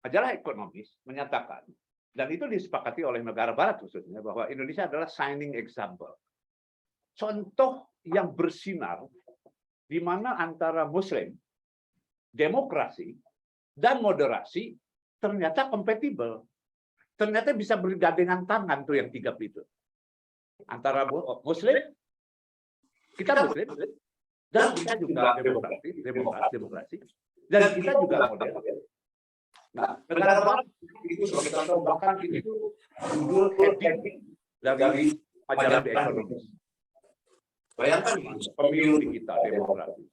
majalah ekonomis menyatakan, dan itu disepakati oleh negara barat khususnya, bahwa Indonesia adalah shining example. Contoh yang bersinar di mana antara Muslim, demokrasi, dan moderasi ternyata kompatibel. Ternyata bisa bergandengan tangan tuh yang tiga itu. Antara Muslim, kita Muslim, dan kita juga demokrasi, dan kita juga modern. Nah, negara barat itu sebagai contoh, bahkan itu judul heading dari majalah The Economist. Bayangkan pemilu di kita demokrasi.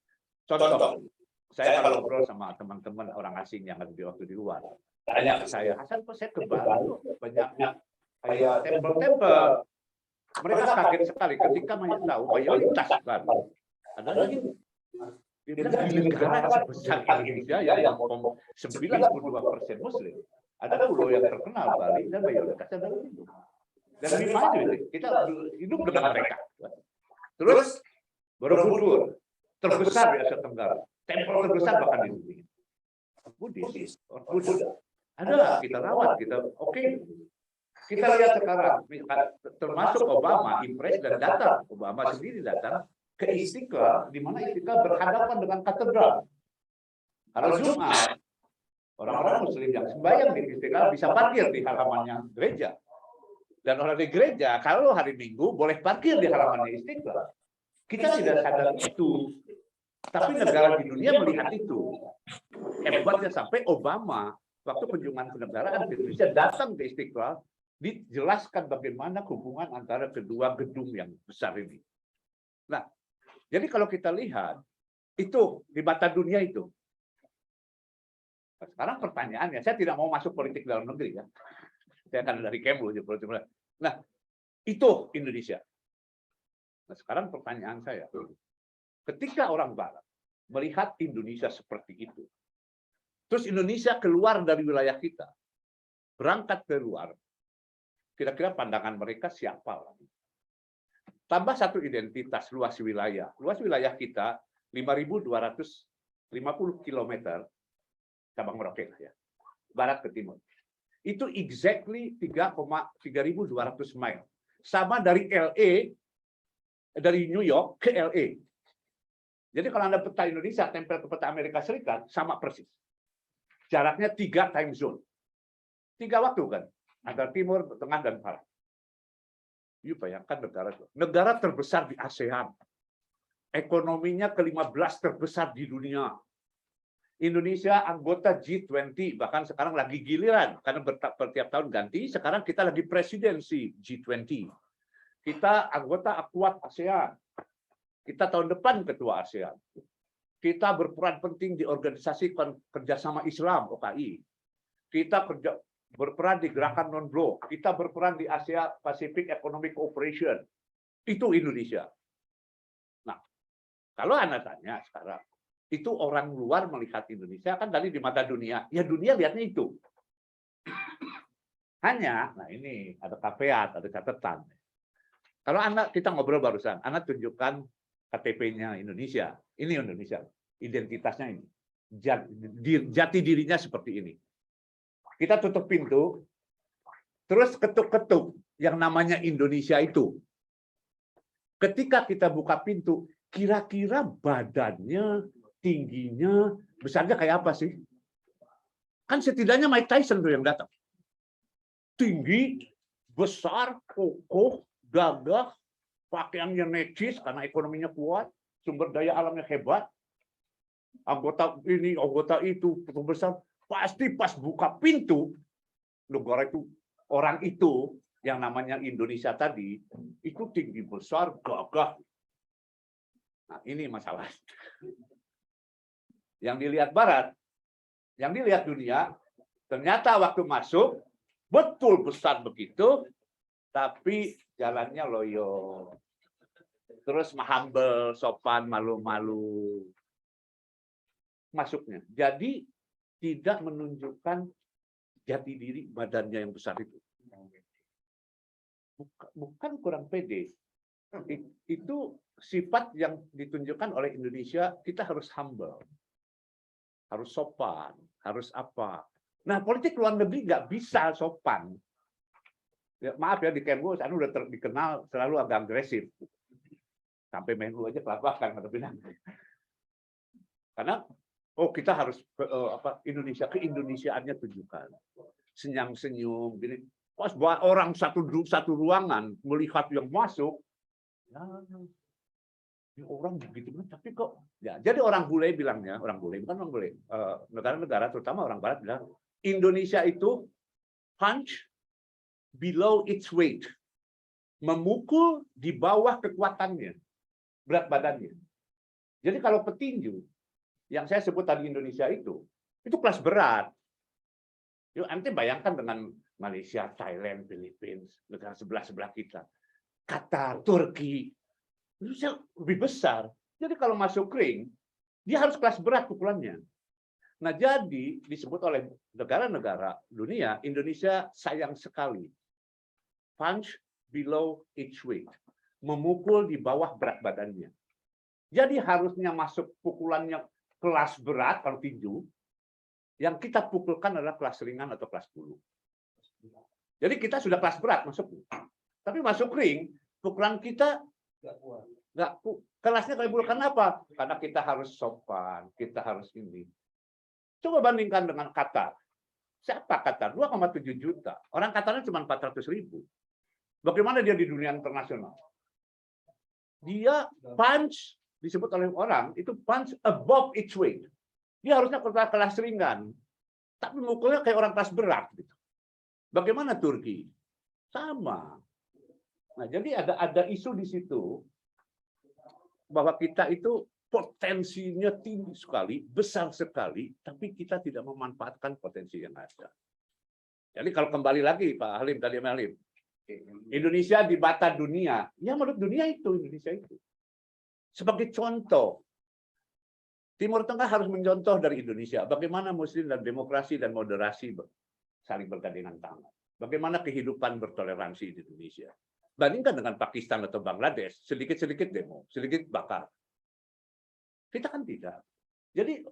Contoh, saya kalau ngobrol sama teman-teman orang asing yang ada di waktu di luar, tanya ke saya, Hasan kok saya ke Bali banyak kayak tempel-tempel. Mereka kaget sekali ketika tahu mayoritas Bali adalah Hindu. Dia bilang di negara sebesar Indonesia yang 92% Muslim, ada pulau yang terkenal Bali dan mayoritasnya adalah Hindu. Dan gimana itu? Kita hidup dengan mereka. Terus Borobudur terbesar di Asia Tenggara, tempel terbesar bahkan di dunia. Buddhis, Buddha. Ada, kita rawat, kita oke. Kita lihat sekarang, termasuk Obama, impress dan datang, Obama sendiri datang ke Istiqlal, di mana Istiqlal berhadapan dengan katedral. Kalau Jumat, orang-orang Muslim yang sembahyang di Istiqlal bisa parkir di halamannya gereja. Dan orang di gereja, kalau hari Minggu, boleh parkir di halamannya Istiqlal. Kita tidak sadar itu. Tapi negara di dunia melihat itu. Hebatnya sampai Obama, waktu kunjungan kenegaraan ke Indonesia, datang ke Istiqlal, dijelaskan bagaimana hubungan antara kedua gedung yang besar ini. Nah, jadi kalau kita lihat, itu di mata dunia itu. Sekarang pertanyaannya, saya tidak mau masuk politik dalam negeri ya. Saya akan dari Kemlu. Nah, itu Indonesia. Nah, sekarang pertanyaan saya, ketika orang Barat melihat Indonesia seperti itu, terus Indonesia keluar dari wilayah kita, berangkat ke luar, kira-kira pandangan mereka siapa lagi? Tambah satu identitas luas wilayah. Luas wilayah kita 5.250 km cabang Merauke ya. Barat ke timur. Itu exactly 3.200 mile. Sama dari dari New York ke LA. Jadi kalau Anda peta Indonesia tempel ke peta Amerika Serikat sama persis. Jaraknya 3 time zone. 3 waktu kan, antara timur, tengah dan barat. You bayangkan negara terbesar di ASEAN. Ekonominya ke-15 terbesar di dunia. Indonesia anggota G20, bahkan sekarang lagi giliran, karena setiap tahun ganti, sekarang kita lagi presidensi G20. Kita anggota akuat ASEAN. Kita tahun depan ketua ASEAN. Kita berperan penting di Organisasi Kerjasama Islam, OKI. Kita berperan di Gerakan Non-Blok. Kita berperan di Asia Pacific Economic Cooperation. Itu Indonesia. Nah, kalau Anda tanya sekarang, itu orang luar melihat Indonesia, kan tadi di mata dunia, ya dunia lihatnya itu. Hanya, nah ini ada caveat, ada catatan. Kalau kita ngobrol barusan, Anda tunjukkan KTP-nya Indonesia. Ini Indonesia, identitasnya ini. Jati dirinya seperti ini. Kita tutup pintu, terus ketuk-ketuk yang namanya Indonesia itu. Ketika kita buka pintu, kira-kira badannya, tingginya, besarnya kayak apa sih? Kan setidaknya Mike Tyson tuh yang datang. Tinggi, besar, kokoh, gagah, pakaiannya necis karena ekonominya kuat, sumber daya alamnya hebat, anggota ini, anggota itu, besar. Pasti pas buka pintu, negara itu, orang itu, yang namanya Indonesia tadi, itu tinggi besar, gagah. Nah, ini masalah. Yang dilihat Barat, yang dilihat dunia, ternyata waktu masuk, betul besar begitu, tapi jalannya loyo. Terus humble, sopan, malu-malu. Masuknya. Jadi, tidak menunjukkan jati diri badannya yang besar itu. Bukan kurang pede. Itu sifat yang ditunjukkan oleh Indonesia, kita harus humble. Harus sopan, harus apa. Nah, politik luar negeri nggak bisa sopan. Ya, maaf ya, di Kemlu saya udah dikenal selalu agak agresif. Sampai Menlu aja kelabakan kata bilang. Karena kita harus Indonesia keindonesiaannya tunjukkan. Senyum-senyum gini. Pas orang satu ruangan melihat yang masuk, ya, ini orang begitu, tapi kok ya. Jadi orang bule bilangnya, orang bule bukan orang bule, negara-negara terutama orang barat bilang Indonesia itu punch below its weight, memukul di bawah kekuatannya, berat badannya. Jadi kalau petinju yang saya sebut tadi Indonesia itu kelas berat. Yuk, nanti bayangkan dengan Malaysia, Thailand, Filipina, negara sebelah kita, Qatar, Turki, itu lebih besar. Jadi kalau masuk ring, dia harus kelas berat pukulannya. Nah, jadi disebut oleh negara-negara dunia, Indonesia sayang sekali. Punch below its weight. Memukul di bawah berat badannya. Jadi harusnya masuk pukulannya kelas berat kalau tinju, yang kita pukulkan adalah kelas ringan atau kelas 10. Jadi kita sudah kelas berat masuk. Tapi masuk ring, pukulan kita nggak kelasnya kayak bukan apa? Karena kita harus sopan, kita harus ini. Coba bandingkan dengan Qatar. Siapa Qatar? 2,7 juta. Orang Qatarnya cuma 400.000. Bagaimana dia di dunia internasional? Dia punch, disebut oleh orang, itu punch above its weight. Dia harusnya kelas ringan. Tapi mukulnya kayak orang kelas berat. Gitu. Bagaimana Turki? Sama. Nah, jadi ada isu di situ bahwa kita itu potensinya tinggi sekali, besar sekali, tapi kita tidak memanfaatkan potensi yang ada. Jadi kalau kembali lagi Pak Halim tadi Halim, Indonesia di mata dunia, ya menurut dunia itu Indonesia itu. Sebagai contoh, Timur Tengah harus mencontoh dari Indonesia bagaimana Muslim dan demokrasi dan moderasi saling bergandengan tangan. Bagaimana kehidupan bertoleransi di Indonesia. Bandingkan dengan Pakistan atau Bangladesh, sedikit-sedikit demo, sedikit bakar. Kita kan tidak. Jadi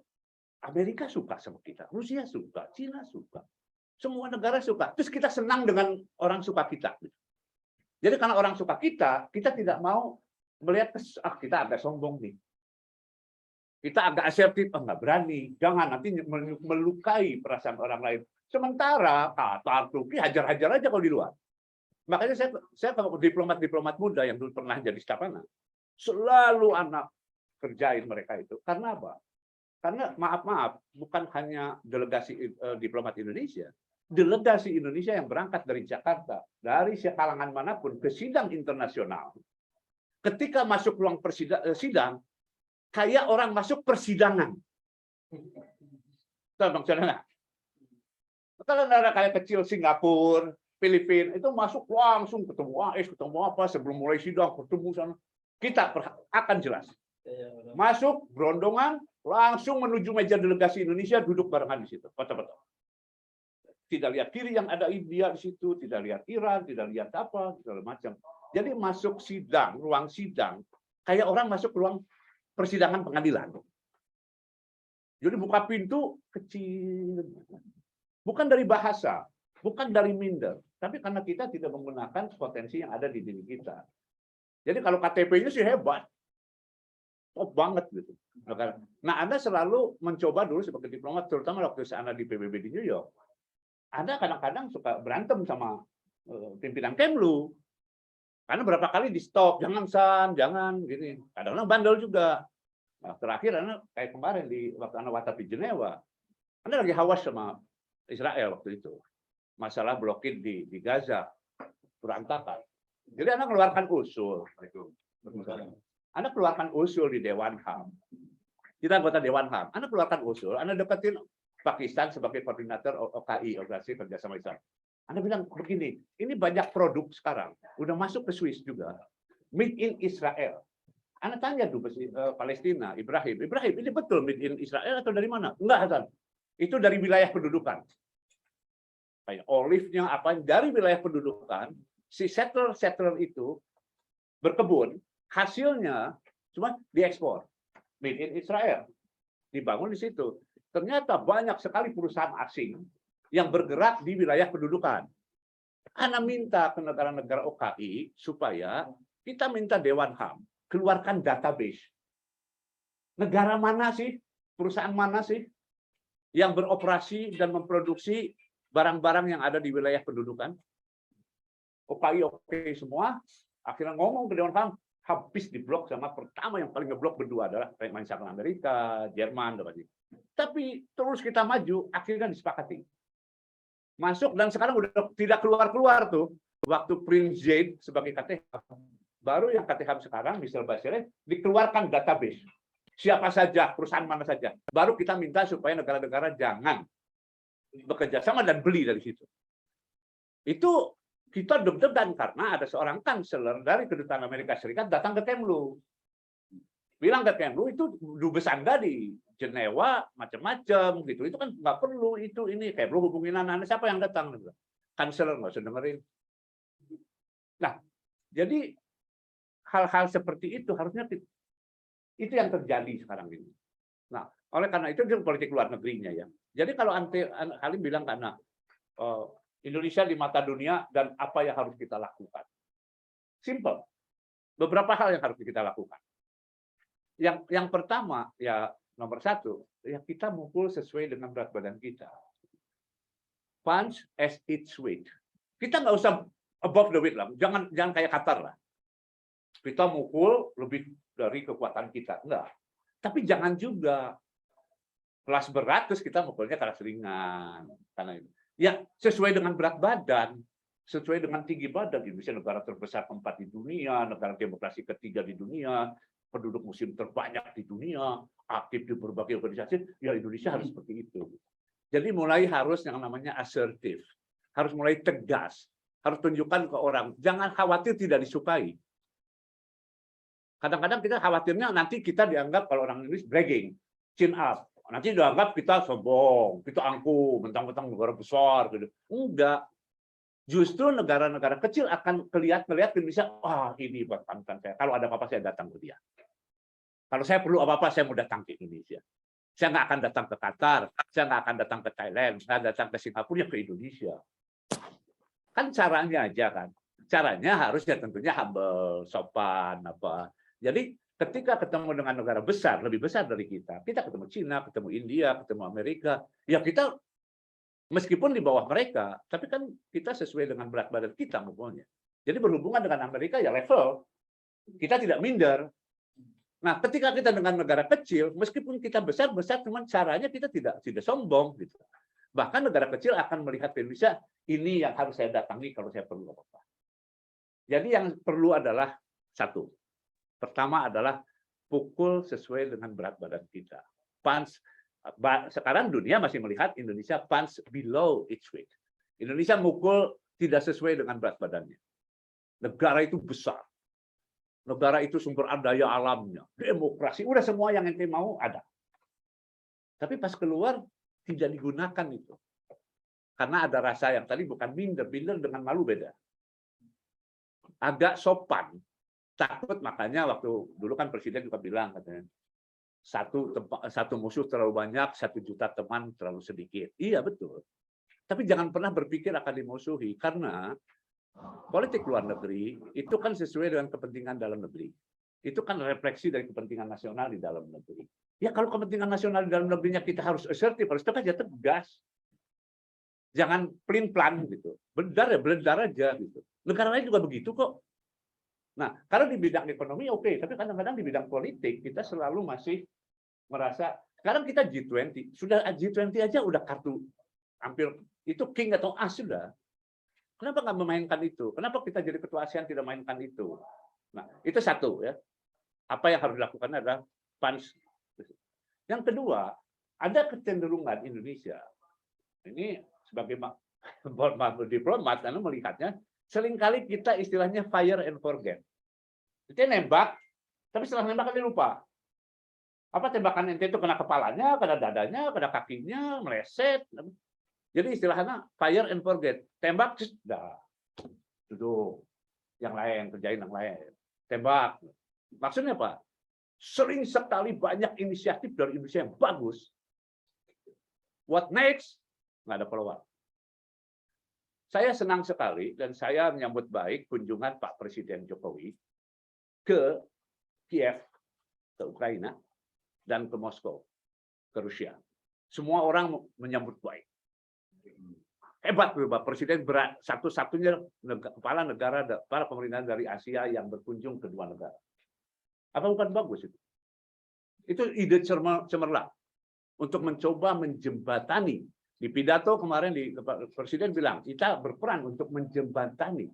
Amerika suka sama kita, Rusia suka, Cina suka. Semua negara suka. Terus kita senang dengan orang suka kita. Jadi karena orang suka kita tidak mau melihat kita agak sombong nih. Kita agak asertif, nggak berani. Jangan nanti melukai perasaan orang lain. Sementara Qatar, Turki hajar-hajar aja kalau di luar. Makanya saya kalau diplomat muda yang dulu pernah jadi stafana, selalu anak kerjain mereka itu. Karena apa? Karena maaf, bukan hanya delegasi diplomat Indonesia. Delegasi Indonesia yang berangkat dari Jakarta, dari kalangan manapun ke sidang internasional. Ketika masuk ruang sidang, kayak orang masuk persidangan. Contohnya, kalau negara kayak kecil Singapura, Filipina itu masuk langsung ketemu AS, ketemu apa sebelum mulai sidang ketemu sana. Kita akan jelas. Masuk berondongan langsung menuju meja delegasi Indonesia duduk barengan di situ. Foto-foto. Tidak lihat kiri yang ada India di situ, tidak lihat Iran, tidak lihat apa, segala macam. Jadi masuk sidang, ruang sidang kayak orang masuk ruang persidangan pengadilan. Jadi buka pintu kecil. Bukan dari bahasa, bukan dari minder, tapi karena kita tidak menggunakan potensi yang ada di diri kita. Jadi kalau KTP-nya sih hebat, top banget gitu. Nah, Anda selalu mencoba dulu sebagai diplomat, terutama waktu Anda di PBB di New York. Anda kadang-kadang suka berantem sama pimpinan Kemlu, karena berapa kali di stop, jangan gini. Kadang-kadang bandel juga. Nah, terakhir Anda kayak kemarin waktu Anda WhatsApp di Jenewa, Anda lagi hawas sama Israel waktu itu. Masalah blokir di Gaza, berantakan. Jadi Anda keluarkan usul. Anda keluarkan usul di Dewan HAM. Kita anggota Dewan HAM. Anda keluarkan usul, Anda deketin Pakistan sebagai koordinator OKI, Operasi Kerjasama Islam. Anda bilang begini, ini banyak produk sekarang, udah masuk ke Swiss juga, made in Israel. Anda tanya tuh Palestina, Ibrahim, ini betul made in Israel atau dari mana? Enggak, Hasan. Itu dari wilayah pendudukan. Kayak olive-nya apa dari wilayah pendudukan, si settler itu berkebun, hasilnya cuma diekspor, made in Israel, dibangun di situ. Ternyata banyak sekali perusahaan asing yang bergerak di wilayah pendudukan. Ana minta ke negara-negara OKI supaya kita minta Dewan HAM keluarkan database. Negara mana sih, perusahaan mana sih yang beroperasi dan memproduksi barang-barang yang ada di wilayah pendudukan? OKI oke semua, akhirnya ngomong ke Dewan HAM, habis diblok sama pertama yang paling ngeblok berdua adalah misalkan Amerika, Jerman, dan lain-lain. Tapi terus kita maju, akhirnya disepakati. Masuk dan sekarang udah tidak keluar-keluar tuh. Waktu Prince Zaid sebagai KTHAM, baru yang KTHAM sekarang, Michelle Bachelet, dikeluarkan database. Siapa saja, perusahaan mana saja. Baru kita minta supaya negara-negara jangan bekerja sama dan beli dari situ. Itu kita deg-degan karena ada seorang kanseler dari kedutaan Amerika Serikat datang ke Kemlu. Bilang ke Kemlu itu dubes Anda di Jenewa macam-macam gitu. Itu kan nggak perlu itu ini. Kemlu hubungin anak-anak siapa yang datang? Kanseler nggak usah dengerin. Nah, jadi hal-hal seperti itu harusnya itu yang terjadi sekarang ini. Nah, oleh karena itu politik luar negerinya ya. Jadi kalau Halim bilang karena Indonesia di mata dunia dan apa yang harus kita lakukan. Simple. Beberapa hal yang harus kita lakukan. Yang pertama ya nomor satu ya kita mukul sesuai dengan berat badan kita. Punch as its weight. Kita nggak usah above the weight lah. Jangan kayak Qatar lah. Kita mukul lebih dari kekuatan kita. Enggak. Tapi jangan juga kelas berat terus kita mukulnya kelas ringan. Karena itu. Ya sesuai dengan berat badan, sesuai dengan tinggi badan. Indonesia negara terbesar keempat di dunia, negara demokrasi ketiga di dunia, penduduk muslim terbanyak di dunia, aktif di berbagai organisasi. Ya Indonesia harus seperti itu. Jadi mulai harus yang namanya asertif, harus mulai tegas, harus tunjukkan ke orang. Jangan khawatir tidak disukai. Kadang-kadang kita khawatirnya nanti kita dianggap kalau orang Inggris bragging, chin up. Nanti dianggap kita sombong, kita angkuh, mentang-mentang negara besar. Gitu. Enggak. Justru negara-negara kecil akan melihat Indonesia, wah ini bukan saya. Kalau ada apa-apa saya datang ke dia. Kalau saya perlu apa-apa saya mau datang ke Indonesia. Saya nggak akan datang ke Qatar, saya nggak akan datang ke Thailand, saya datang ke Singapura, ke Indonesia. Kan caranya aja kan. Caranya harusnya tentunya humble, sopan, apa. Jadi ketika ketemu dengan negara besar, lebih besar dari kita ketemu Cina, ketemu India, ketemu Amerika, ya kita meskipun di bawah mereka, tapi kan kita sesuai dengan berat badan kita mukulnya. Jadi berhubungan dengan Amerika ya level, kita tidak minder. Nah, ketika kita dengan negara kecil, meskipun kita besar, cuman caranya kita tidak sombong gitu. Bahkan negara kecil akan melihat Indonesia, ini yang harus saya datangi kalau saya perlu apa-apa. Jadi yang perlu adalah satu. Pertama adalah pukul sesuai dengan berat badan kita. Punch. Sekarang dunia masih melihat Indonesia punch below its weight. Indonesia mukul tidak sesuai dengan berat badannya. Negara itu besar. Negara itu sumber daya alamnya, demokrasi, udah semua yang ente mau ada. Tapi pas keluar tidak digunakan itu. Karena ada rasa yang tadi bukan minder dengan malu beda. Agak sopan. Takut makanya waktu dulu kan presiden juga bilang katanya satu musuh terlalu banyak, 1 juta teman terlalu sedikit. Iya betul. Tapi jangan pernah berpikir akan dimusuhi karena politik luar negeri itu kan sesuai dengan kepentingan dalam negeri. Itu kan refleksi dari kepentingan nasional di dalam negeri. Ya kalau kepentingan nasional di dalam negerinya kita harus assertif, harus tegas. Jangan pelin-pelan gitu. Beledar aja gitu. Negara lain juga begitu kok. Nah, kalau di bidang ekonomi oke, tapi kadang-kadang di bidang politik kita selalu masih merasa sekarang kita G20, sudah G20 aja udah kartu hampir itu king atau as sudah. Kenapa nggak memainkan itu? Kenapa kita jadi ketua ASEAN tidak mainkan itu? Nah, itu satu ya. Apa yang harus dilakukan adalah punch. Yang kedua, ada kecenderungan Indonesia. Ini sebagai diplomat, karena melihatnya seringkali kita istilahnya fire and forget. Kita nembak, tapi setelah nembak kan lupa. Apa tembakan ente itu kena kepalanya, kena dadanya, kena kakinya, meleset. Jadi istilahnya fire and forget. Tembak, dah. Duduk. Yang lain, kerjain yang lain. Tembak. Maksudnya apa? Sering sekali banyak inisiatif dari Indonesia yang bagus. What next? Nggak ada follow-up. Saya senang sekali dan saya menyambut baik kunjungan Pak Presiden Jokowi ke Kiev, ke Ukraina, dan ke Moskow, ke Rusia. Semua orang menyambut baik. Hebat Pak Presiden, satu-satunya kepala negara, kepala pemerintahan dari Asia yang berkunjung ke dua negara. Apa bukan bagus itu? Itu ide cemerlang untuk mencoba menjembatani. Di pidato kemarin Presiden bilang kita berperan untuk menjembatani.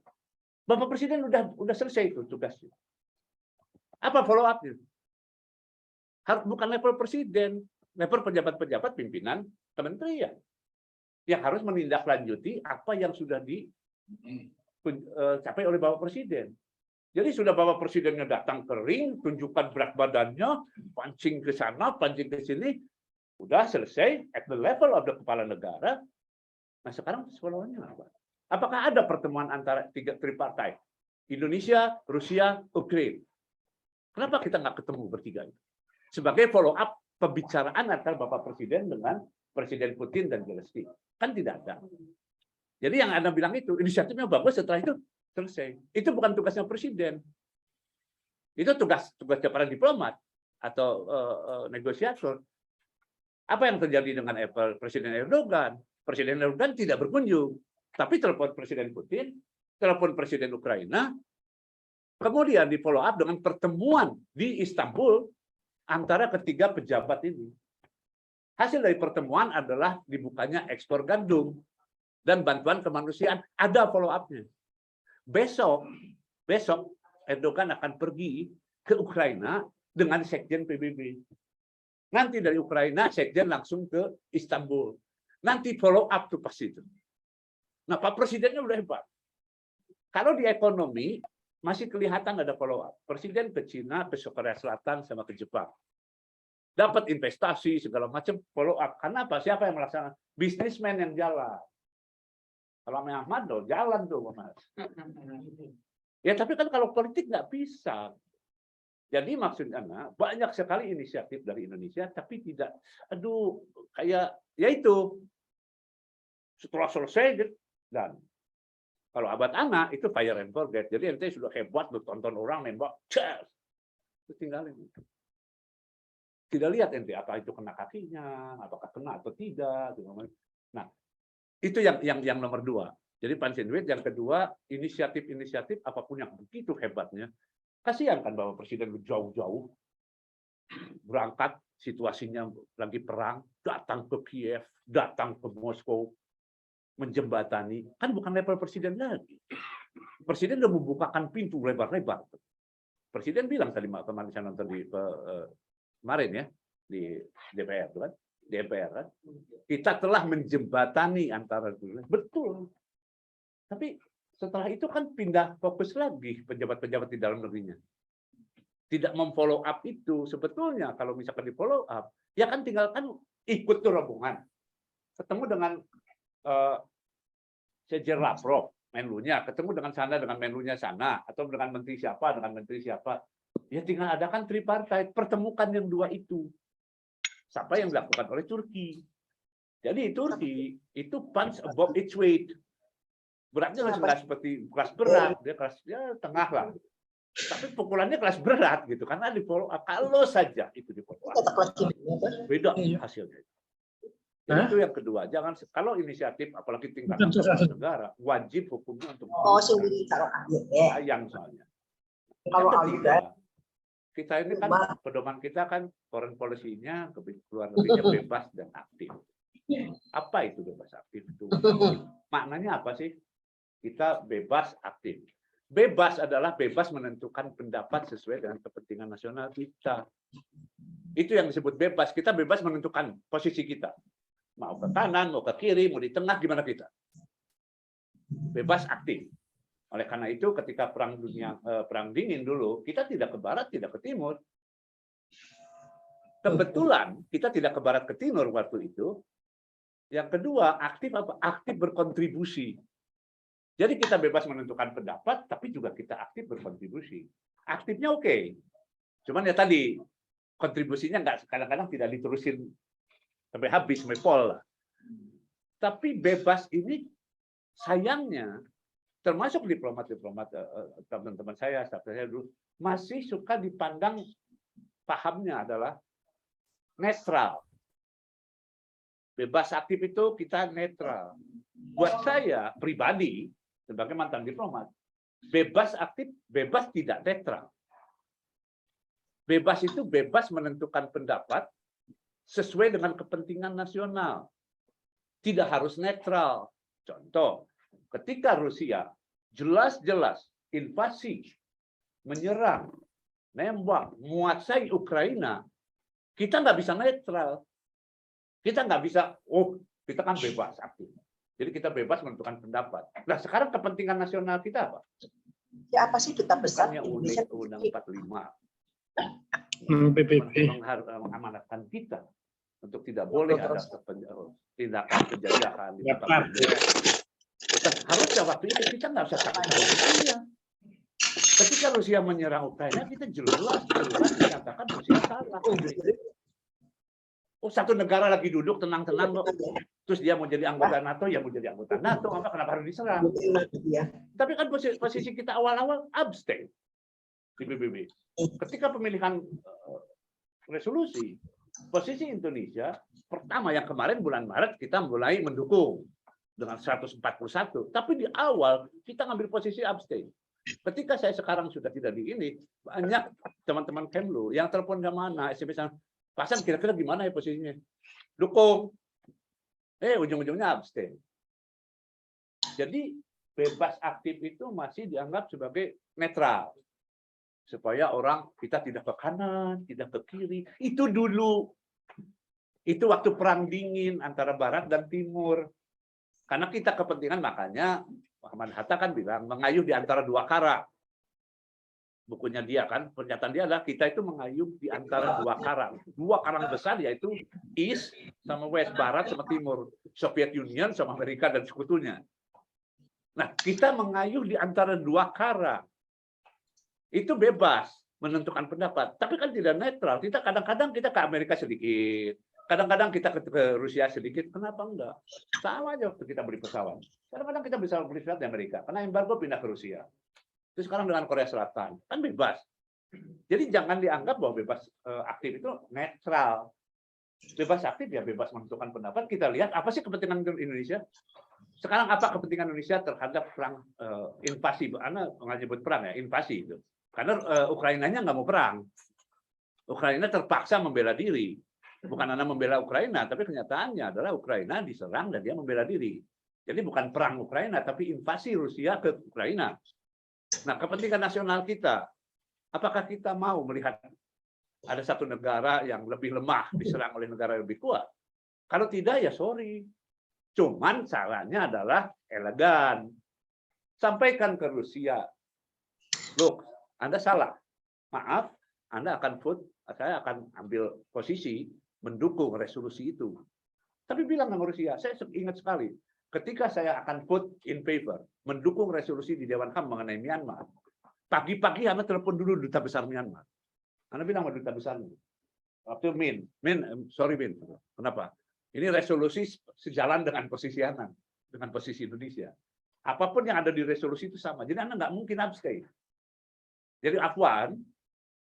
Bapak Presiden udah selesai itu tugasnya. Apa follow up-nya? Bukan level Presiden, level pejabat-pejabat pimpinan kementerian yang harus menindaklanjuti apa yang sudah dicapai oleh Bapak Presiden. Jadi sudah Bapak Presidennya datang ke ring, tunjukkan berat badannya, pancing ke sana, pancing ke sini, udah selesai at the level of the kepala negara. Nah sekarang follow-nya apa? Apakah ada pertemuan antara tripartite? Indonesia, Rusia, Ukraina. Kenapa kita nggak ketemu bertiga itu? Sebagai follow up pembicaraan antara Bapak Presiden dengan Presiden Putin dan Zelensky. Kan tidak ada. Jadi yang Anda bilang itu, inisiatifnya bagus, setelah itu selesai. Itu bukan tugasnya Presiden. Itu tugasnya para diplomat atau negosiator. Apa yang terjadi dengan Presiden Erdogan? Presiden Erdogan tidak berkunjung, tapi telepon Presiden Putin, telepon Presiden Ukraina, kemudian di follow up dengan pertemuan di Istanbul antara ketiga pejabat ini. Hasil dari pertemuan adalah dibukanya ekspor gandum dan bantuan kemanusiaan. Ada follow up-nya. Besok Erdogan akan pergi ke Ukraina dengan Sekjen PBB. Nanti dari Ukraina, Sekjen langsung ke Istanbul. Nanti follow up tuh pas itu. Nah, Pak Presidennya udah hebat. Kalau di ekonomi, masih kelihatan ada follow up. Presiden ke Cina, ke Korea Selatan, sama ke Jepang. Dapat investasi, segala macam, follow up. Karena apa? Siapa yang melaksanakan? Bisnismen yang jalan. Kalau Ahmad, jalan tuh, Mas. Ya, tapi kan kalau politik nggak bisa. Jadi maksudnya banyak sekali inisiatif dari Indonesia, tapi tidak, kayak ya itu setelah selesai dan kalau abad anak itu fire and forget. Jadi ente sudah hebat, lu tonton orang nembak, cas, terus tinggalin. Tidak lihat ente apa itu kena kakinya, apakah kena atau tidak. Nah, itu yang nomor 2. Jadi Pansenwit yang kedua, inisiatif apapun yang begitu hebatnya. Kasihan kan Bapak Presiden jauh-jauh berangkat, situasinya lagi perang, datang ke Kiev, datang ke Moskow, menjembatani. Kan bukan level Presiden lagi. Presiden sudah membukakan pintu lebar-lebar. Presiden bilang tadi kemarin saya nonton di kemarin ya di DPR kan, kan, kita telah menjembatani antara betul. Tapi setelah itu kan pindah fokus lagi pejabat-pejabat di dalam negerinya. Tidak memfollow up itu sebetulnya kalau misalkan di follow up, ya kan tinggal kan ikut tuh rombongan. Ketemu dengan Sergei Lavrov, Menlunya, ketemu dengan Menlunya sana, atau dengan menteri siapa. Ya tinggal adakan tripartite, pertemukan yang dua itu. Siapa yang dilakukan oleh Turki. Jadi Turki itu punch above its weight. Beratnya nggak seperti kelas berat, dia kelas tengah lah. Tapi pukulannya kelas berat gitu, karena di follow up. Kalau saja itu di follow up, beda hasilnya. Jadi itu yang kedua. Jangan kalau inisiatif, apalagi tingkat negara, wajib hukumnya untuk sayang soalnya. Yang ketiga, kita ini kan pedoman kita kan foreign policy-nya luar negerinya bebas dan aktif. Apa itu bebas aktif itu? Maknanya apa sih? Kita bebas aktif. Bebas adalah bebas menentukan pendapat sesuai dengan kepentingan nasional kita. Itu yang disebut bebas. Kita bebas menentukan posisi kita. Mau ke kanan, mau ke kiri, mau di tengah, gimana kita. Bebas aktif. Oleh karena itu ketika perang dingin dulu, kita tidak ke barat, tidak ke timur. Kebetulan kita tidak ke barat ke timur waktu itu. Yang kedua, aktif apa? Aktif berkontribusi. Jadi kita bebas menentukan pendapat, tapi juga kita aktif berkontribusi. Aktifnya oke. Cuman ya tadi, kontribusinya kadang-kadang tidak diterusin sampai habis, sampai pol lah. Tapi bebas ini sayangnya termasuk diplomat-diplomat teman-teman saya, staf saya dulu masih suka dipandang pahamnya adalah netral. Bebas aktif itu kita netral. Buat saya pribadi sebagai mantan diplomat, bebas aktif, bebas tidak netral. Bebas itu bebas menentukan pendapat sesuai dengan kepentingan nasional. Tidak harus netral. Contoh, ketika Rusia jelas-jelas invasi, menyerang, nembak, menguasai Ukraina, kita nggak bisa netral. Kita nggak bisa, kita kan bebas aktif. Jadi kita bebas menentukan pendapat. Nah, sekarang kepentingan nasional kita apa? Ya, apa sih duta besar Indonesia? Undang 45. PBB mengamanatkan kita untuk tidak boleh ada tindakan penjajahan. Harusnya waktu itu kita nggak usah takut Rusia. Ketika Rusia menyerang Ukraina, kita jelas menyatakan Rusia salah. Satu negara lagi duduk tenang-tenang kok. Terus dia mau jadi anggota NATO, ya mau jadi anggota NATO. Kenapa harus diserang? Tapi kan posisi kita awal-awal abstain di PBB. Ketika pemilihan resolusi, posisi Indonesia pertama yang kemarin bulan Maret kita mulai mendukung dengan 141. Tapi di awal kita ngambil posisi abstain. Ketika saya sekarang sudah tidak di ini, banyak teman-teman Kemlu yang telepon ke mana, SMS, Pasan kira-kira gimana ya posisinya? Dukung. Ujung-ujungnya abstain. Jadi bebas aktif itu masih dianggap sebagai netral. Supaya orang kita tidak ke kanan, tidak ke kiri. Itu dulu. Itu waktu perang dingin antara Barat dan Timur. Karena kita kepentingan, makanya Muhammad Hatta kan bilang mengayuh di antara dua kara. Bukunya dia kan, pernyataan dia adalah kita itu mengayuh di antara dua karang. Dua karang besar yaitu East sama West, Barat sama Timur. Soviet Union sama Amerika dan sekutunya. Nah, kita mengayuh di antara dua karang. Itu bebas menentukan pendapat. Tapi kan tidak netral. Kita kadang-kadang kita ke Amerika sedikit. Kadang-kadang kita ke Rusia sedikit. Kenapa enggak? Sama aja waktu kita beli pesawat. Kadang-kadang kita bisa beli pesawat di Amerika. Karena embargo pindah ke Rusia. Terus sekarang dengan Korea Selatan. Kan bebas. Jadi jangan dianggap bahwa bebas aktif itu netral. Bebas aktif ya bebas menentukan pendapat. Kita lihat apa sih kepentingan Indonesia. Sekarang apa kepentingan Indonesia terhadap perang invasi. Anda nggak nyebut perang ya, invasi itu. Karena Ukrainanya nggak mau perang. Ukraina terpaksa membela diri. Bukan Anda membela Ukraina, tapi kenyataannya adalah Ukraina diserang dan dia membela diri. Jadi bukan perang Ukraina, tapi invasi Rusia ke Ukraina. Nah, kepentingan nasional kita, apakah kita mau melihat ada satu negara yang lebih lemah diserang oleh negara yang lebih kuat? Kalau tidak, ya sorry. Cuman caranya adalah elegan. Sampaikan ke Rusia, look, Anda salah. Maaf, Anda akan saya akan ambil posisi mendukung resolusi itu. Tapi bilang sama Rusia, saya ingat sekali, ketika saya akan vote in favor, mendukung resolusi di Dewan HAM mengenai Myanmar, pagi-pagi Anda telepon dulu Duta Besar Myanmar. Anda bilang sama Duta Besarnya, waktu Min, kenapa? Ini resolusi sejalan dengan posisi Anda, dengan posisi Indonesia. Apapun yang ada di resolusi itu sama. Jadi Anda nggak mungkin abstain. Jadi Afwan,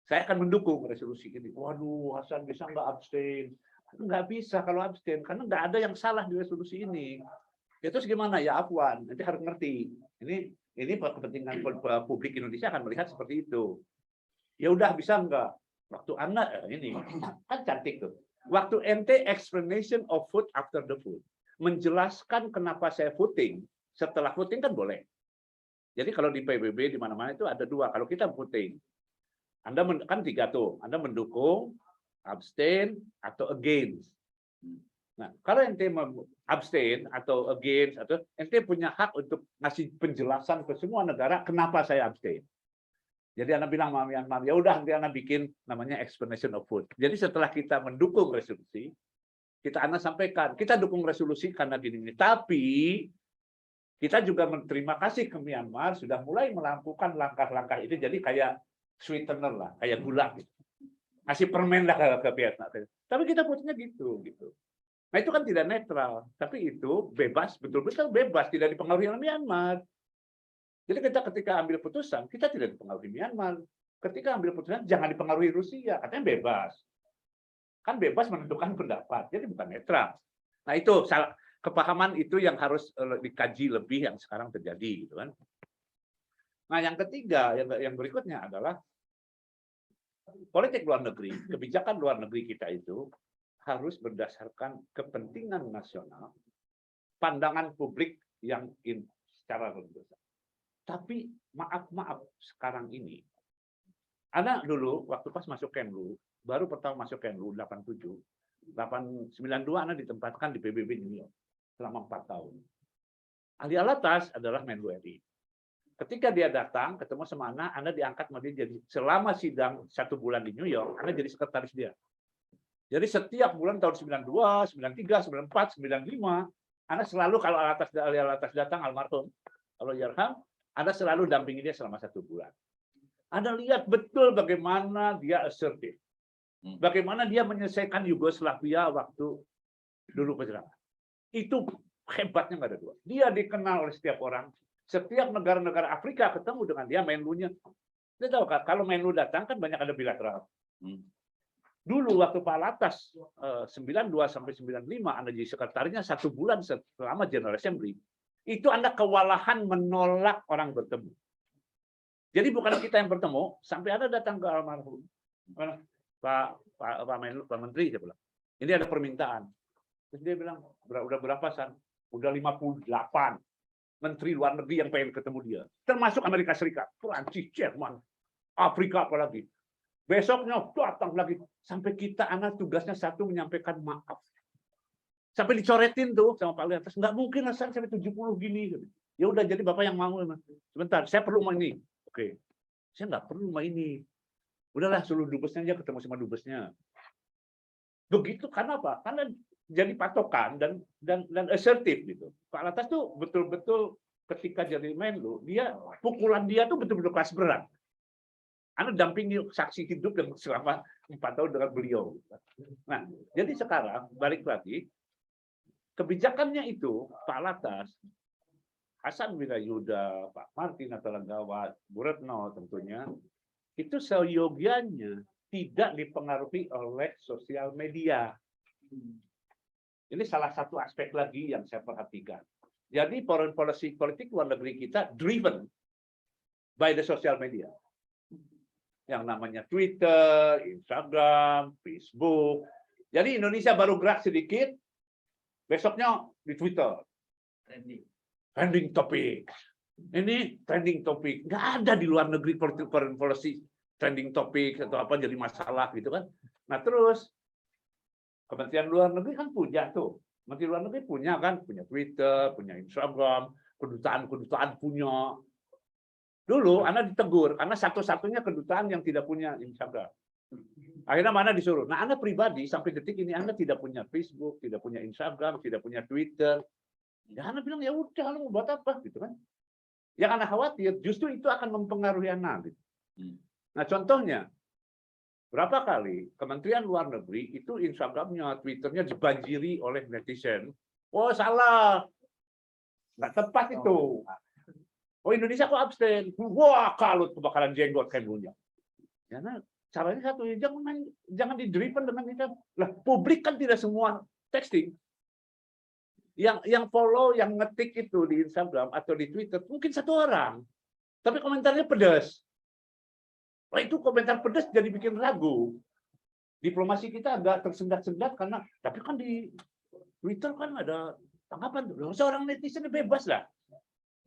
saya akan mendukung resolusi ini. Waduh, Hasan bisa nggak abstain? Nggak bisa kalau abstain, karena nggak ada yang salah di resolusi ini. Ya, terus gimana ya Afwan? Nanti harus ngerti. Ini kepentingan publik Indonesia akan melihat seperti itu. Ya udah bisa nggak? Waktu Anda ini kan cantik tuh. Waktu ente explanation of vote after the vote, menjelaskan kenapa saya voting, setelah voting kan boleh. Jadi kalau di PBB di mana-mana itu ada dua. Kalau kita voting, Anda kan tiga tuh. Anda mendukung, abstain, atau against. Nah, kalau ente abstain atau against, atau ente punya hak untuk ngasih penjelasan ke semua negara kenapa saya abstain. Jadi Anda bilang sama Myanmar, ya udah nanti Anda bikin namanya explanation of vote. Jadi setelah kita mendukung resolusi, Anda sampaikan, kita dukung resolusi karena gini. Tapi kita juga berterima kasih ke Myanmar sudah mulai melakukan langkah-langkah itu. Jadi kayak sweetener lah, kayak gula gitu. Kasih permen lah ke Vietnam. Tapi kita buatnya gitu. Nah itu kan tidak netral, tapi itu bebas, betul-betul bebas, tidak dipengaruhi oleh Myanmar. Jadi kita ketika ambil putusan, kita tidak dipengaruhi Myanmar. Ketika ambil putusan, jangan dipengaruhi Rusia, katanya bebas. Kan bebas menentukan pendapat, jadi bukan netral. Nah itu kepahaman itu yang harus dikaji lebih yang sekarang terjadi, gitu kan. Nah yang ketiga, yang berikutnya adalah politik luar negeri, kebijakan luar negeri kita itu harus berdasarkan kepentingan nasional, pandangan publik yang secara besar. Tapi maaf sekarang ini, anak dulu waktu pas masuk Kemlu, baru pertama masuk Kemlu 87, 92 anak ditempatkan di PBB New York selama 4 tahun. Ali Alatas adalah Menlu RI. Ketika dia datang ketemu sama anak diangkat sama dia jadi selama sidang 1 bulan di New York, anak jadi sekretaris dia. Jadi setiap bulan tahun 92, 93, 94, 95, anak selalu kalau Ali Alatas datang almarhum, kalau yarham, Anda selalu dampingi dia selama 1 bulan. Anda lihat betul bagaimana dia assertif. Bagaimana dia menyelesaikan Yugoslavia waktu dulu penyerangan. Itu hebatnya nggak ada dua. Dia dikenal oleh setiap orang. Setiap negara-negara Afrika ketemu dengan dia, Menlunya. Dia tahu kan, kalau Menlu datang kan banyak ada bilateral. Dulu waktu Pak Latas 92 sampai 95 Anda jadi sekretarisnya 1 bulan selama General Assembly. Itu Anda kewalahan menolak orang bertemu. Jadi bukan kita yang bertemu, sampai Anda datang ke almarhum Pak Menteri, saya bilang, ini ada permintaan. Terus dia bilang, udah berapa San? Udah 58 menteri luar negeri yang pengen ketemu dia, termasuk Amerika Serikat, Prancis, Jerman, Afrika apalagi. Besoknya datang lagi, sampai kita anak tugasnya satu menyampaikan maaf. Sampai dicoretin tuh sama Pak Liatas, nggak mungkin lah sampai 70 gini. Ya udah jadi Bapak yang mau. Sebentar, saya perlu rumah ini. Oke, saya nggak perlu rumah ini. Udahlah suruh dubesnya aja ketemu sama dubesnya. Begitu karena apa? Karena jadi patokan dan assertif gitu. Pak Latas tuh betul-betul ketika jadi Menlu, pukulan dia tuh betul-betul kelas berat. Anda dampingi saksi hidup yang selama 4 tahun dengan beliau. Nah, jadi sekarang balik lagi kebijakannya itu Pak Latas, Hasan Wirayuda, Pak Martin Natalegawa, Bu Retno tentunya itu seyogianya tidak dipengaruhi oleh sosial media. Ini salah satu aspek lagi yang saya perhatikan. Jadi foreign policy, politik luar negeri kita driven by the social media. Yang namanya Twitter, Instagram, Facebook. Jadi Indonesia baru gerak sedikit, besoknya di Twitter. Trending topic. Ini trending topic. Nggak ada di luar negeri politik foreign policy trending topic atau apa jadi masalah gitu kan. Nah terus Kementerian Luar Negeri kan punya tuh. Menteri Luar Negeri punya kan, punya Twitter, punya Instagram, kedutaan punya. Dulu Anda ditegur karena satu-satunya kedutaan yang tidak punya Instagram. Akhirnya mana disuruh. Nah Anda pribadi sampai detik ini Anda tidak punya Facebook, tidak punya Instagram, tidak punya Twitter. Ya Anda bilang ya udah lu mau buat apa gitu kan. Yang Anda khawatir justru itu akan mempengaruhi Anda. Gitu. Nah contohnya, berapa kali Kementerian Luar Negeri itu Instagramnya, Twitternya dibanjiri oleh netizen. Oh salah, nggak tepat itu. Oh Indonesia kok abstain? Wah kalut kebakaran jenggot Kemlunya. Karena caranya satu, jangan di-driven dengan itu. Lah publik kan tidak semua texting. Yang follow, yang ngetik itu di Instagram atau di Twitter mungkin 1 orang, tapi komentarnya pedas. Wah itu komentar pedas jadi bikin ragu. Diplomasi kita agak tersendat-sendat karena, tapi kan di Twitter kan ada tanggapan. Seorang netizen bebas lah.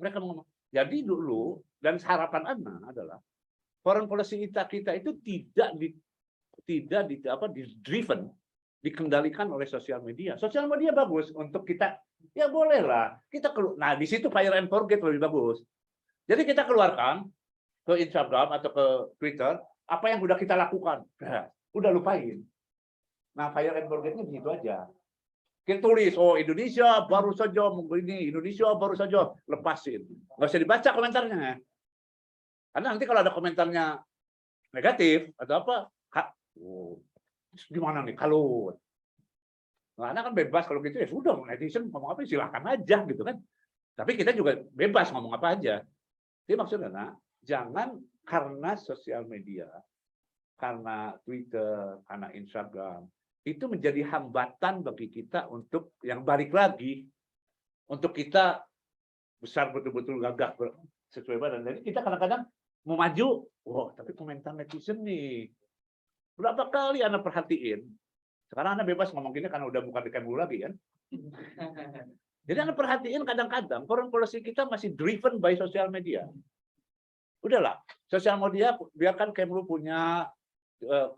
Mereka ngomong. Jadi dulu dan harapan Anda adalah foreign policy kita itu tidak driven, dikendalikan oleh sosial media. Sosial media bagus untuk kita, ya bolehlah kita nah di situ fire and forget lebih bagus. Jadi kita keluarkan ke Instagram atau ke Twitter apa yang sudah kita lakukan, udah lupain. Nah fire and forgetnya begitu aja. Kita tulis, oh Indonesia baru saja begini, Indonesia baru saja, lepasin. Nggak usah dibaca komentarnya. Karena nanti kalau ada komentarnya negatif atau apa, gimana nih kalau Nah, Anda kan bebas kalau gitu ya sudah, netizen ngomong apa silakan aja gitu kan. Tapi kita juga bebas ngomong apa aja. Jadi maksudnya, jangan karena sosial media, karena Twitter, karena Instagram, itu menjadi hambatan bagi kita untuk yang balik lagi, untuk kita besar betul-betul gagah sesuai badan. Jadi kita kadang-kadang mau maju, wow, tapi komentar netizen nih. Berapa kali Anda perhatiin, sekarang Anda bebas ngomong gini karena udah bukan di Kemlu lagi kan. Jadi Anda perhatiin kadang-kadang foreign policy kita masih driven by sosial media. Udahlah, sosial media biarkan Kemlu punya,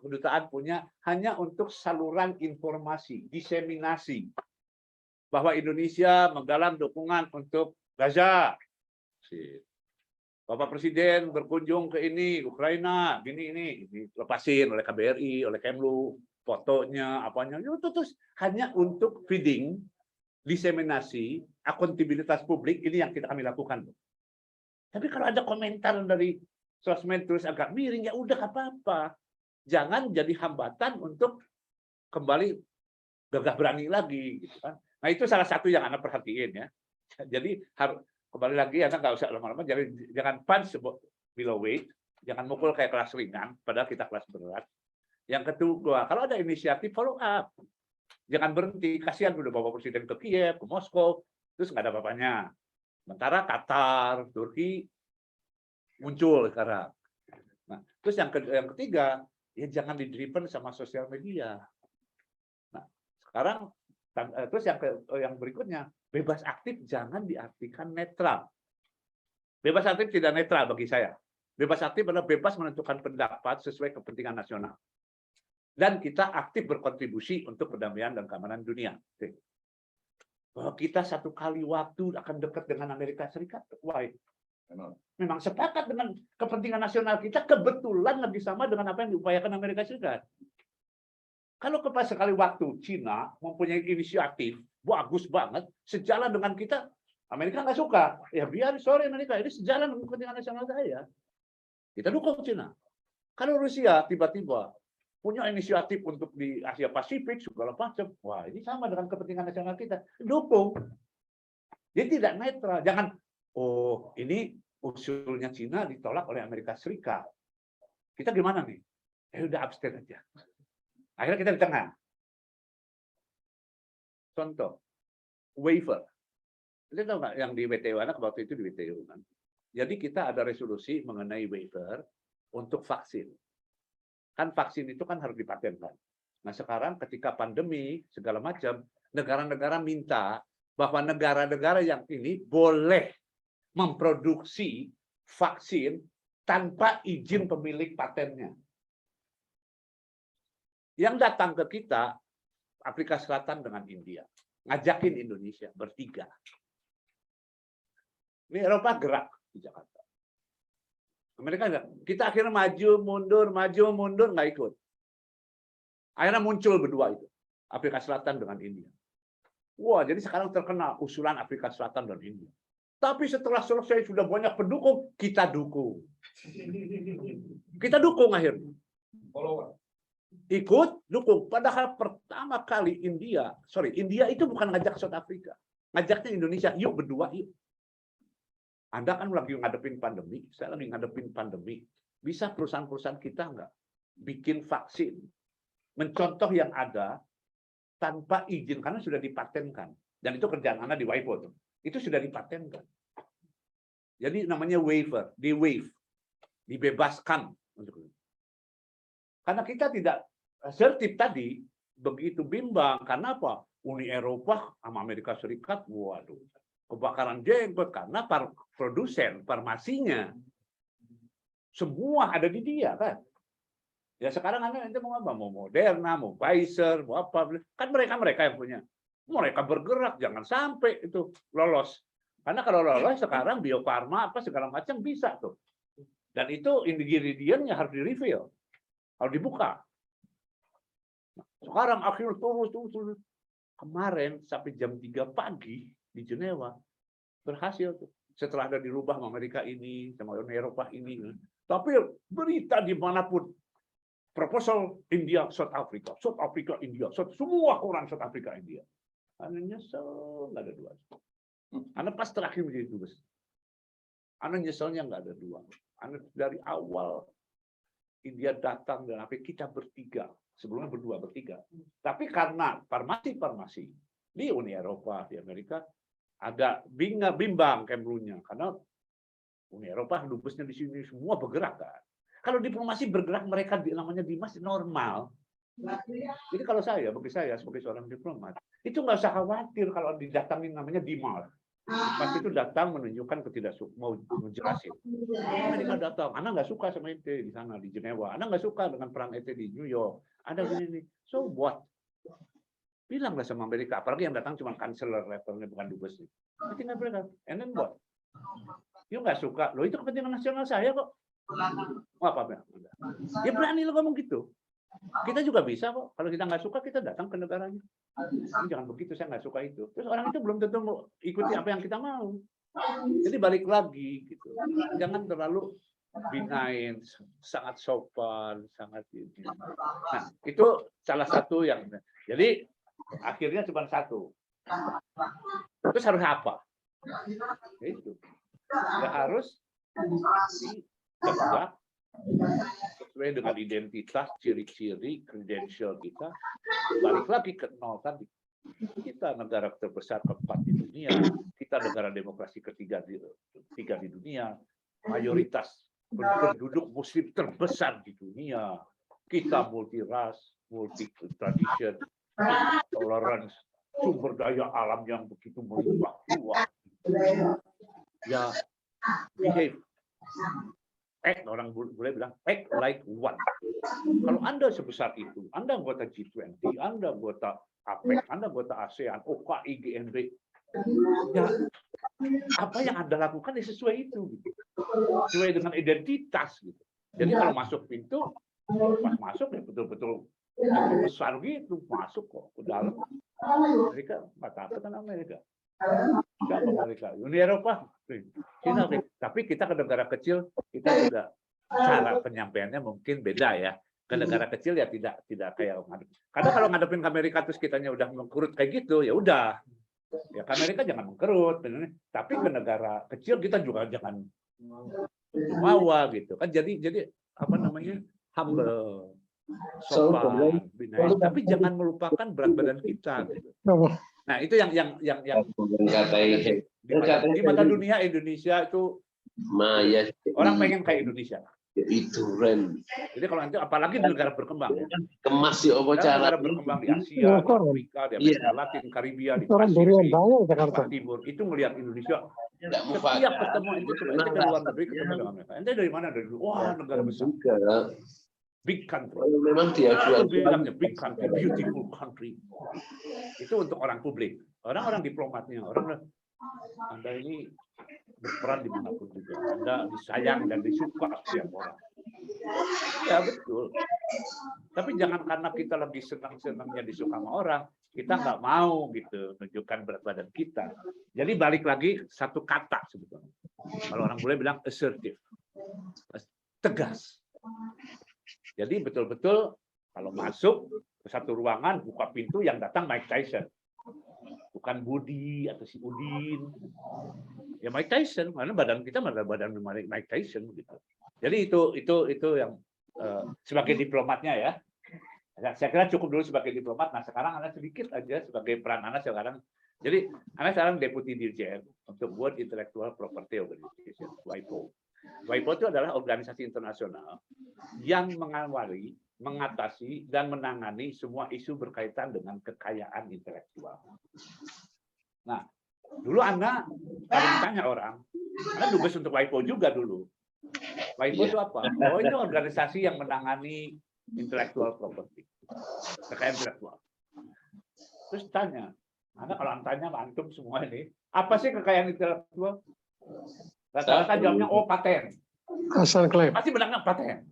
kedutaan punya, hanya untuk saluran informasi, diseminasi. Bahwa Indonesia menggalang dukungan untuk Gaza. Bapak Presiden berkunjung ke ini, Ukraina, ini dilepasin oleh KBRI, oleh Kemlu, fotonya, apanya, itu terus hanya untuk feeding, diseminasi, akuntabilitas publik, ini yang kami lakukan. Tapi kalau ada komentar dari sosmed terus agak miring, ya udah apa-apa. Jangan jadi hambatan untuk kembali gagah berani lagi. Gitu kan. Nah itu salah satu yang Anda perhatiin ya. Jadi harus kembali lagi, Anda nggak usah lama-lama, jangan punch below weight, jangan mukul kayak kelas ringan, padahal kita kelas berat. Yang kedua, kalau ada inisiatif follow up, jangan berhenti. Kasihan udah Bapak Presiden ke Kiev, ke Moskow, terus nggak ada apa-apanya. Sementara Qatar, Turki muncul sekarang. Nah, terus yang ketiga, ya jangan di-driven sama sosial media. Nah, sekarang terus yang berikutnya, bebas aktif jangan diartikan netral. Bebas aktif tidak netral bagi saya. Bebas aktif adalah bebas menentukan pendapat sesuai kepentingan nasional. Dan kita aktif berkontribusi untuk perdamaian dan keamanan dunia. Bahwa kita satu kali waktu akan dekat dengan Amerika Serikat, why? Memang sepakat dengan kepentingan nasional kita, kebetulan lebih sama dengan apa yang diupayakan Amerika Serikat. Kalau pas sekali waktu Cina mempunyai inisiatif bagus banget, sejalan dengan kita, Amerika nggak suka. Ya biar, sorry Amerika, ini sejalan dengan kepentingan nasional saya. Kita dukung Cina. Kalau Rusia tiba-tiba punya inisiatif untuk di Asia Pasifik, segala macam, wah ini sama dengan kepentingan nasional kita. Dukung. Dia tidak netral. Jangan, oh ini usulnya Cina ditolak oleh Amerika Serikat. Kita gimana nih? Ya udah abstain aja. Akhirnya kita di tengah. Contoh, waiver. Kita tahu nggak yang di WTO, anak waktu itu di WTO kan. Jadi kita ada resolusi mengenai waiver untuk vaksin. Kan vaksin itu kan harus dipatenkan. Nah sekarang ketika pandemi segala macam, negara-negara minta bahwa negara-negara yang ini boleh memproduksi vaksin tanpa izin pemilik patennya. Yang datang ke kita, Afrika Selatan dengan India. Ngajakin Indonesia bertiga. Ini Eropa gerak di Jakarta. Amerika enggak. Kita akhirnya maju, mundur, nggak ikut. Akhirnya muncul berdua itu. Afrika Selatan dengan India. Wah, jadi sekarang terkenal usulan Afrika Selatan dan India. Tapi setelah selesai sudah banyak pendukung, kita dukung. Kita dukung akhirnya. Ikut, dukung. Padahal pertama kali India itu bukan ngajak South Africa. Ngajaknya Indonesia, yuk berdua, yuk. Anda kan lagi ngadepin pandemi, saya lagi ngadepin pandemi. Bisa perusahaan-perusahaan kita nggak bikin vaksin, mencontoh yang ada tanpa izin, karena sudah dipatenkan. Dan itu kerjaan Anda di WIPO. Itu sudah dipatenkan. Jadi namanya waiver, dibebaskan. Karena kita tidak asertif tadi, begitu bimbang. Karena apa? Uni Eropa sama Amerika Serikat, waduh, kebakaran jenggot karena produsen farmasinya semua ada di dia kan. Ya sekarang Anda nanti mau apa? Mau Moderna, mau Pfizer, mau apa? Kan mereka yang punya. Mereka bergerak, jangan sampai itu lolos. Karena kalau lolos sekarang Bio Farma apa segala macam bisa tuh. Dan itu ingredient-nya harus di-reveal. Harus dibuka. Sekarang akhirnya terus. Kemarin sampai jam 3 pagi di Jenewa berhasil tuh. Setelah ada dirubah sama Amerika ini, sama Uni Eropa ini. Tapi berita dimanapun proposal India, South Africa, India, semua koran South Africa, India. Anda nyesel nggak ada dua. Anda pas terakhir menjadi dubes. Anda nyeselnya nggak ada dua. Anda dari awal India datang dan apa kita bertiga, sebelumnya berdua bertiga. Tapi karena farmasi di Uni Eropa, di Amerika agak bimbang Kemlunya karena Uni Eropa dubesnya di sini semua bergerak kan. Kalau diplomasi bergerak mereka namanya Dimas normal. Jadi kalau bagi saya sebagai seorang diplomat itu nggak usah khawatir kalau didatangin namanya Dimas. Dimas itu datang menunjukkan mau menjelasin. Mereka datang, Anda nggak suka sama ente di sana di Jenewa, Anda nggak suka dengan perang ente di New York, Anda gini, so what? Bilanglah sama Amerika, apalagi yang datang cuma kanseler levelnya bukan dubes. Tinggal mereka, and then what? You nggak suka, loh itu kepentingan nasional saya kok. Apa? Ya berani lo ngomong gitu. Kita juga bisa kok. Kalau kita nggak suka, kita datang ke negaranya. Jangan begitu, saya nggak suka itu. Terus orang itu belum tentu mau ikuti apa yang kita mau. Jadi balik lagi gitu. Jangan terlalu benign, sangat sopan, sangat ini. Nah, itu salah satu yang. Jadi akhirnya cuma satu. Terus harus apa? Itu. Ya harus tegak sesuai dengan identitas, ciri-ciri, kredensial kita. Balik lagi ke nol tadi. Kita negara terbesar keempat di dunia, kita negara demokrasi ketiga di dunia, mayoritas penduduk Muslim terbesar di dunia, kita multi ras, multi tradition, tolerance, sumber daya alam yang begitu melimpah ruah. Ya, behave. Act, orang boleh bilang, act like one. Kalau Anda sebesar itu, Anda anggota G20, Anda anggota APEC, Anda anggota ASEAN, OKI, GNB, ya apa yang Anda lakukan ya sesuai itu, gitu. Sesuai dengan identitas. Gitu. Jadi kalau masuk pintu, pas masuk ya betul-betul besar gitu, masuk kok ke dalam. Amerika, apa kan Amerika? Siapa mereka? Uni Eropa, China, tapi kita ke negara kecil, kita juga cara penyampaiannya mungkin beda ya. Ke negara kecil ya tidak kayak karena kalau ngadepin ke Amerika terus kitanya udah mengkerut kayak gitu, ya udah. Ya ke Amerika jangan mengkerut, tapi ke negara kecil kita juga jangan jumawa gitu kan. Jadi apa namanya? Humble, sopan, tapi jangan melupakan berat badan kita. Gitu. Nah itu yang di mata dunia Indonesia itu orang pengen kayak Indonesia. Itu Ren. Jadi kalau nanti apalagi di negara berkembang ya. Kemas di negara berkembang di Asia, di Afrika, di Amerika Latin, Karibia, di Pasifik, Timur itu melihat Indonesia. Setiap ketemu itu coba ente ke luar negeri ketemu dengan mereka. Ente dari mana? Dari wah negara besar. Big country. Memang dia bilangnya big country, beautiful country. Itu untuk orang publik. Orang-orang diplomatnya, orang Anda ini berperan dimanapun juga. Anda disayang dan disuka setiap orang. Ya betul. Tapi jangan karena kita lagi senang-senangnya disuka sama orang, kita nggak mau gitu menunjukkan berat badan kita. Jadi balik lagi satu kata sebetulnya. Kalau orang boleh bilang assertive, tegas. Jadi betul-betul kalau masuk ke satu ruangan, buka pintu yang datang Mike Tyson. Bukan Budi atau si Udin. Ya Mike Tyson, karena badan kita badan Mike Tyson gitu. Jadi itu yang sebagai diplomatnya ya. Saya kira cukup dulu sebagai diplomat. Nah sekarang Anda sedikit aja sebagai peran Anda sekarang. Jadi Anda sekarang Deputi Dirjen untuk World Intellectual Property Organization, WIPO. WIPO itu adalah organisasi internasional yang mengawali, mengatasi, dan menangani semua isu berkaitan dengan kekayaan intelektual. Nah, dulu Anda kalau ditanya orang, Anda dubes untuk WIPO juga dulu. WIPO itu apa? Oh, itu organisasi yang menangani intellectual property, kekayaan intelektual. Terus tanya, Anda kalau tanya antum semua ini, apa sih kekayaan intelektual? Rata-rata jawabnya, oh paten. Asal klaim. Pasti benarnya paten.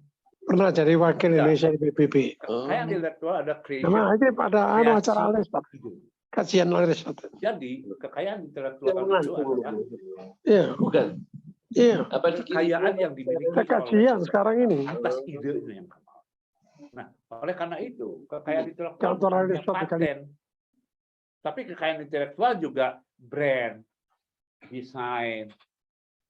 Pernah jadi wakil Indonesia di PBB. Kekayaan intelektual ada creation. Memang aja pada acara les, Pak. Kajian les, Pak. Jadi kekayaan intelektual itu adalah bukan. Iya. Apa kekayaan yang dimiliki kajian sekarang ini. atas ide yang kamu. Nah, oleh karena itu, kekayaan intelektual Contoh bukan hanya Ernest Topik kali. paten, tapi kekayaan intelektual juga brand, desain,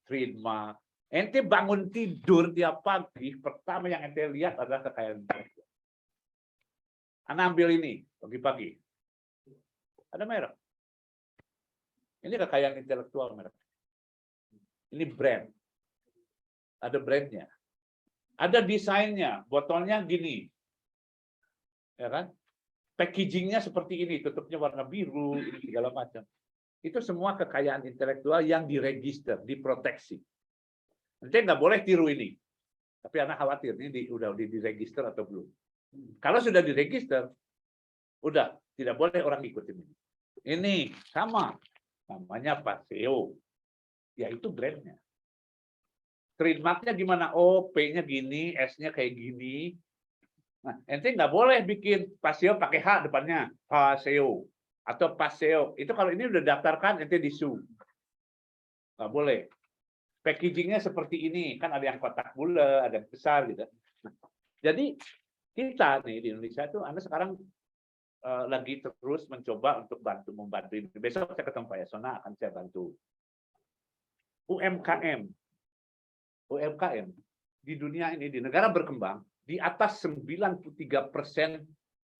trademark. Ente bangun tidur tiap pagi, pertama yang ente lihat adalah kekayaan intelektual. Anda ambil ini pagi-pagi. Ada merek. Ini kekayaan intelektual merek. Ini brand. Ada brandnya. Ada desainnya. Botolnya gini. Ya kan? Packagingnya seperti ini. Tutupnya warna biru, ini segala macam. Itu semua kekayaan intelektual yang diregister, diproteksi. Nanti nggak boleh tiru ini. Tapi anak khawatir, ini udah diregister atau belum. Kalau sudah diregister, udah tidak boleh orang ikutin ini. Ini sama, namanya Paseo, yaitu brandnya. Trademarknya gimana? Oh, P-nya gini, S-nya kayak gini. Nah, ente nggak boleh bikin Paseo pakai H depannya, Paseo atau Paseo. Itu kalau ini udah daftarkan, ente disu. Nggak boleh. Packagingnya seperti ini, kan ada yang kotak bulat, ada yang besar gitu. Nah, jadi kita nih di Indonesia itu, Anda sekarang lagi terus mencoba untuk membantu. Besok saya ketemu Pak Yasona, akan saya bantu. UMKM di dunia ini, di negara berkembang, di atas 93%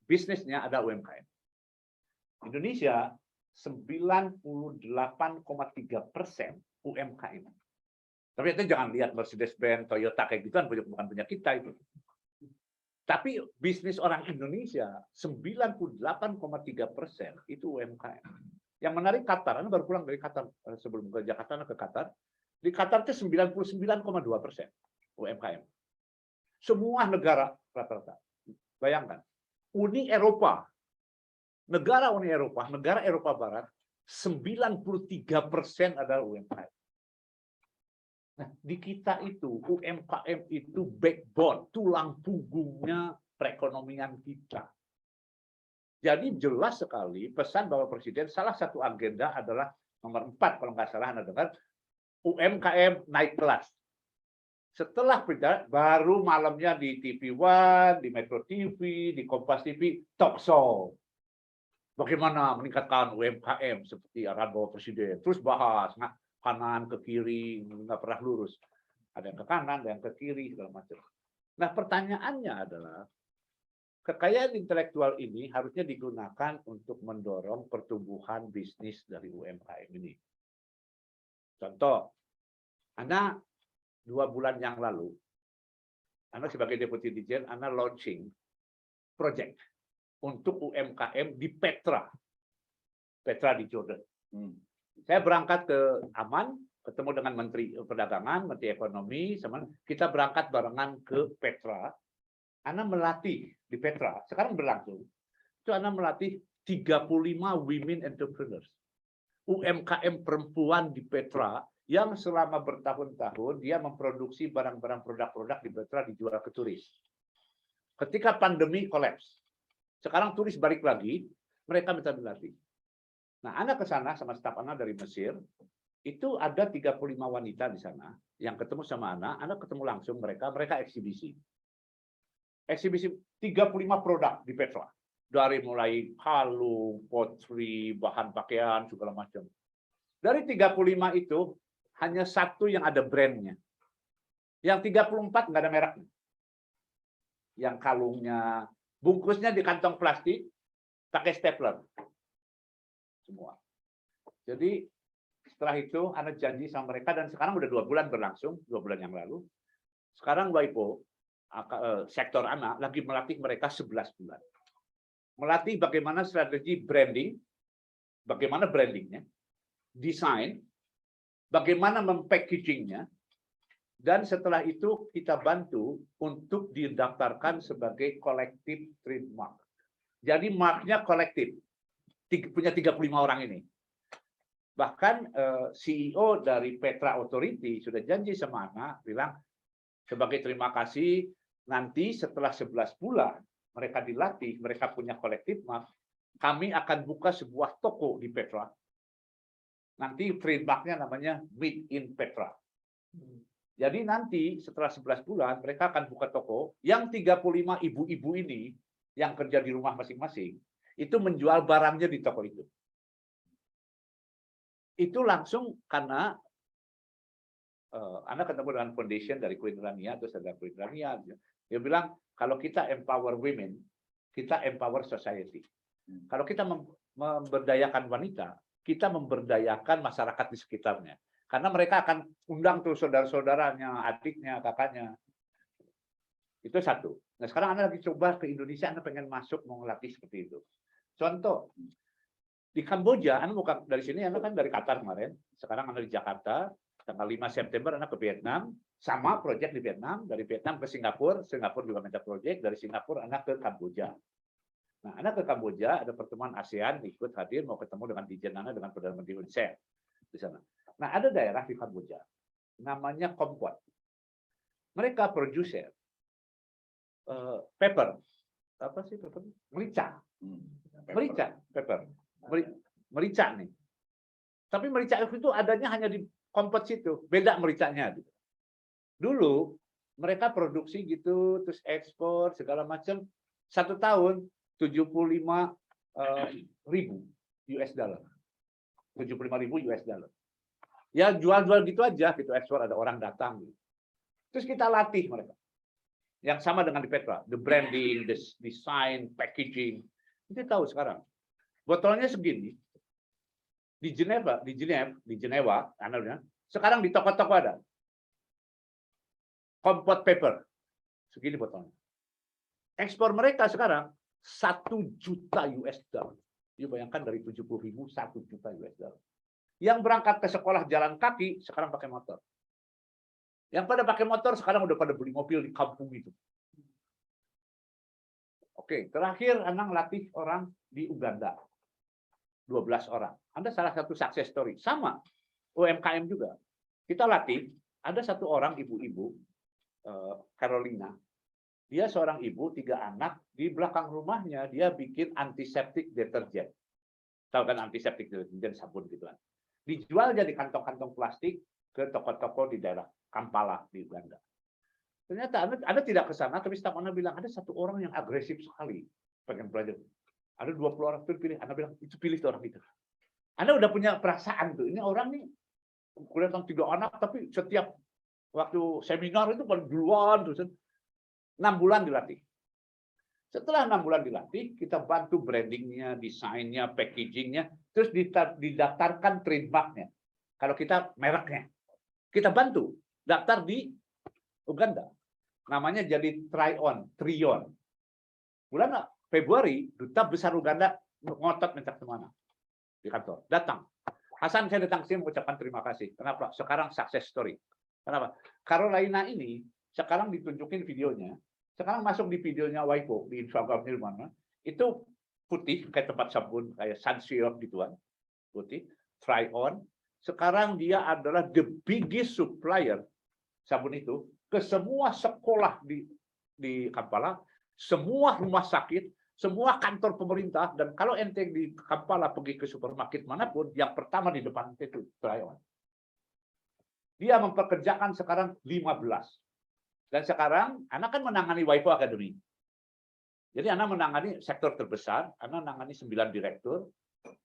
bisnisnya ada UMKM. Indonesia 98,3% UMKM. Tapi itu jangan lihat Mercedes-Benz, Toyota kayak gitu kan bukan punya kita itu. Tapi bisnis orang Indonesia 98,3% itu UMKM. Yang menarik Qatar, Anda baru pulang dari Qatar sebelum ke Jakarta, Anda ke Qatar. Di Qatar itu 99,2% UMKM. Semua negara rata-rata. Bayangkan, negara Uni Eropa Barat, 93% adalah UMKM. Nah, di kita itu, UMKM itu backbone, tulang punggungnya perekonomian kita. Jadi jelas sekali pesan Bapak Presiden, salah satu agenda adalah nomor 4, kalau nggak salah Anda dengar, UMKM naik kelas. Setelah baru malamnya di TV One, di Metro TV, di Kompas TV, talk show. Bagaimana meningkatkan UMKM seperti arahan Bapak Presiden. Terus bahas kanan ke kiri, nggak pernah lurus. Ada yang ke kanan, ada yang ke kiri, segala macam. Nah, pertanyaannya adalah, kekayaan intelektual ini harusnya digunakan untuk mendorong pertumbuhan bisnis dari UMKM ini. Contoh, Anda 2 bulan yang lalu, Anda sebagai Deputi Dirjen, Anda launching project untuk UMKM di Petra di Jordan. Saya berangkat ke Amman, ketemu dengan Menteri Perdagangan, Menteri Ekonomi, kita berangkat barengan ke Petra. Anda melatih di Petra, sekarang berlangsung. Itu Anda melatih 35 women entrepreneurs. UMKM perempuan di Petra yang selama bertahun-tahun dia memproduksi barang-barang produk-produk di Petra dijual ke turis. Ketika pandemi kolaps, sekarang turis balik lagi, mereka minta dilatih. Nah, Anda ke sana sama staf Anda dari Mesir, itu ada 35 wanita di sana yang ketemu sama Anda ketemu langsung mereka eksibisi. Eksibisi 35 produk di Petra. Dari mulai kalung, potri, bahan pakaian, segala macam. Dari 35 itu, hanya 1 yang ada brandnya. Yang 34 nggak ada mereknya. Yang kalungnya, bungkusnya di kantong plastik, pakai stapler. Semua. Jadi setelah itu Anda janji sama mereka, dan sekarang udah 2 bulan berlangsung, 2 bulan yang lalu. Sekarang WIPO, sektor Anda lagi melatih mereka 11 bulan. Melatih bagaimana strategi branding, bagaimana brandingnya, desain, bagaimana mempackagingnya, dan setelah itu kita bantu untuk didaftarkan sebagai collective trademark. Jadi marknya kolektif. Punya 35 orang ini. Bahkan CEO dari Petra Authority sudah janji sama Ana, bilang sebagai terima kasih, nanti setelah 11 bulan mereka dilatih, mereka punya kolektif mark, kami akan buka sebuah toko di Petra. Nanti trademarknya namanya Made in Petra. Jadi nanti setelah 11 bulan mereka akan buka toko yang 35 ibu-ibu ini yang kerja di rumah masing-masing itu menjual barangnya di toko itu. Itu langsung karena Anda ketemu dengan foundation dari Queen Rania, terus ada Queen Rania, dia bilang kalau kita empower women, kita empower society. Kalau kita memberdayakan wanita, kita memberdayakan masyarakat di sekitarnya. Karena mereka akan undang tuh saudara-saudaranya, adiknya, kakaknya. Itu satu. Nah sekarang Anda lagi coba ke Indonesia, Anda pengen masuk mau ngelatih seperti itu. Contoh, di Kamboja, Anda bukan dari sini, Anda kan dari Qatar kemarin. Sekarang Anda di Jakarta, tanggal 5 September Anda ke Vietnam, sama proyek di Vietnam, dari Vietnam ke Singapura, Singapura juga minta proyek, dari Singapura Anda ke Kamboja. Nah, Anda ke Kamboja, ada pertemuan ASEAN, ikut hadir, mau ketemu dengan Dijen Anda, dengan Perdana Menteri Hun Sen di sana. Nah, ada daerah di Kamboja, namanya Kompot. Mereka produser pepper, apa sih pepper? Merica, pepper, merica nih. Tapi merica itu adanya hanya di Kompot situ, beda mericanya. Dulu mereka produksi gitu, terus ekspor segala macam. 1 tahun 75.000 US dollar. 75.000 US dollar. Ya jual-jual gitu aja, gitu ekspor, ada orang datang. Terus kita latih mereka. Yang sama dengan di Petra, the branding, the design, packaging. Kita tahu sekarang. Botolnya segini. Di Geneva, sekarang di toko-toko ada. Kompot paper. Segini botolnya. Ekspor mereka sekarang 1 juta US dollar. Dia bayangkan dari 70.000, 1 juta US dollar. Yang berangkat ke sekolah jalan kaki, sekarang pakai motor. Yang pada pakai motor, sekarang udah pada beli mobil di kampung itu. Oke, terakhir Anda ngelatih orang di Uganda. 12 orang. Anda salah satu success story. Sama, UMKM juga. Kita latih, ada 1 orang ibu-ibu, Carolina. Dia seorang ibu, 3 anak, di belakang rumahnya dia bikin antiseptik deterjen. Tahu kan antiseptik deterjen, sabun gitu kan. Dijual jadi kantong-kantong plastik ke toko-toko di daerah Kampala di Uganda. Ternyata Anda tidak ke sana, tapi staf Anda bilang ada 1 orang yang agresif sekali pengen belajar. Ada 20 orang pilih, Anda bilang itu pilih orang itu. Anda udah punya perasaan tuh, ini orang nih kuliah tentang 3 anak, tapi setiap waktu seminar itu paling duluan terus 6 bulan dilatih. Setelah 6 bulan dilatih, kita bantu brandingnya, desainnya, packagingnya, terus didaftarkan trademarknya. Kalau kita mereknya, kita bantu daftar di Uganda. Namanya jadi Trion. Bulan Februari, Duta Besar Uganda ngotot minta kemana di kantor. Datang. Hasan, saya datang sini mengucapkan terima kasih. Kenapa? Sekarang success story. Kenapa? Carolina ini sekarang ditunjukin videonya. Sekarang masuk di videonya Waipo di Instagram mana? Itu putih kayak tempat sabun, kayak Sun Silk gituan. Putih, try on. Sekarang dia adalah the biggest supplier sabun itu ke semua sekolah di Kampala, semua rumah sakit, semua kantor pemerintah, dan kalau ente di Kampala pergi ke supermarket manapun, yang pertama di depan itu try on. Dia mempekerjakan sekarang 15. Dan sekarang anak kan menangani Waipo Academy. Jadi anak menangani sektor terbesar, anak menangani 9 direktur,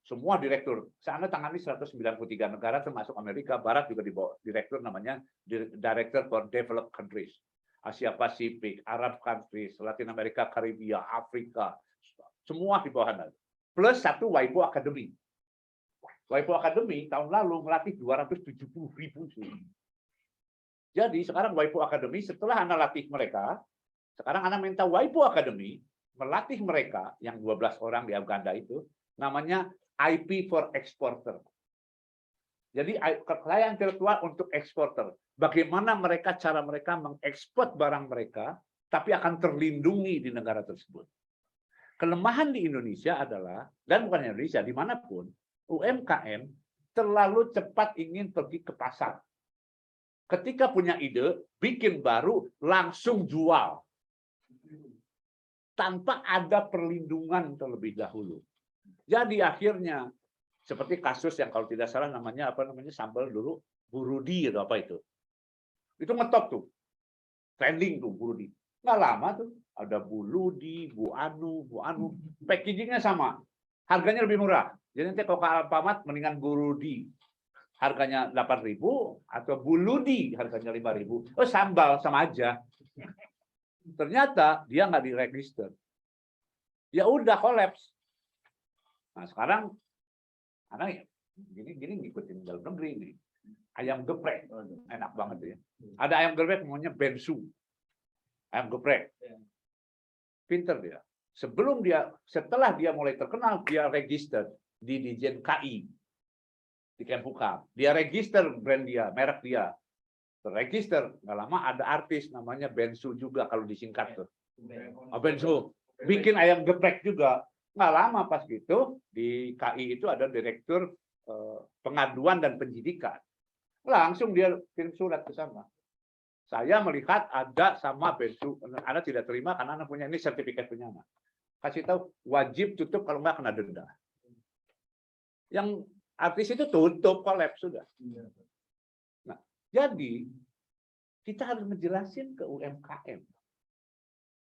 semua direktur. Saya tangani 193 negara termasuk Amerika Barat juga di bawah direktur namanya Director for Developed Countries. Asia Pasifik, Arab countries, Latin America, Karibia, Afrika, semua di bawah Anda. Plus 1 Waipo Academy. Waipo Academy tahun lalu melatih 270.000 student. Jadi sekarang Waipo Academy setelah Anda latih mereka, sekarang Anda minta Waipo Academy melatih mereka yang 12 orang di Uganda itu, namanya IP for Exporter. Jadi kekayaan intelektual untuk eksporter. Bagaimana cara mereka mengekspor barang mereka, tapi akan terlindungi di negara tersebut. Kelemahan di Indonesia adalah, dan bukan Indonesia, dimanapun, UMKM terlalu cepat ingin pergi ke pasar. Ketika punya ide, bikin baru, langsung jual. Tanpa ada perlindungan terlebih dahulu. Jadi akhirnya, seperti kasus yang kalau tidak salah namanya sambal dulu, Burudi atau apa itu. Itu ngetop tuh. Trending tuh Bu Rudi. Nggak lama tuh ada Bu Ludi, Bu Anu. Packagingnya sama. Harganya lebih murah. Jadi nanti kalau ke Alfamart mendingan Bu Rudi. Harganya 8.000 atau Bu Ludi harganya 5.000. Oh, sambal sama aja. Ternyata dia nggak diregister. Ya udah kolaps. Nah, sekarang anak gini ngikutin dalam negeri ini. Ayam geprek, enak banget ya. Ada ayam geprek namanya Bensu. Ayam geprek. Pinter dia. Setelah dia mulai terkenal, dia register di Dijen KI di Kemhukam. Dia register brand dia, merek dia. Terregister, nggak lama ada artis namanya Bensu juga kalau disingkat tuh. Oh, Bensu. Bikin ayam geprek juga. Nggak lama pas gitu, di KI itu ada direktur pengaduan dan penyidikan. Langsung dia kirim surat ke sana. Saya melihat ada sama Bensu, Anda tidak terima karena Anda punya ini sertifikat punya Anda. Kasih tahu, wajib tutup kalau nggak kena denda. Yang artis itu tutup, kolaps sudah. Nah, jadi kita harus menjelasin ke UMKM.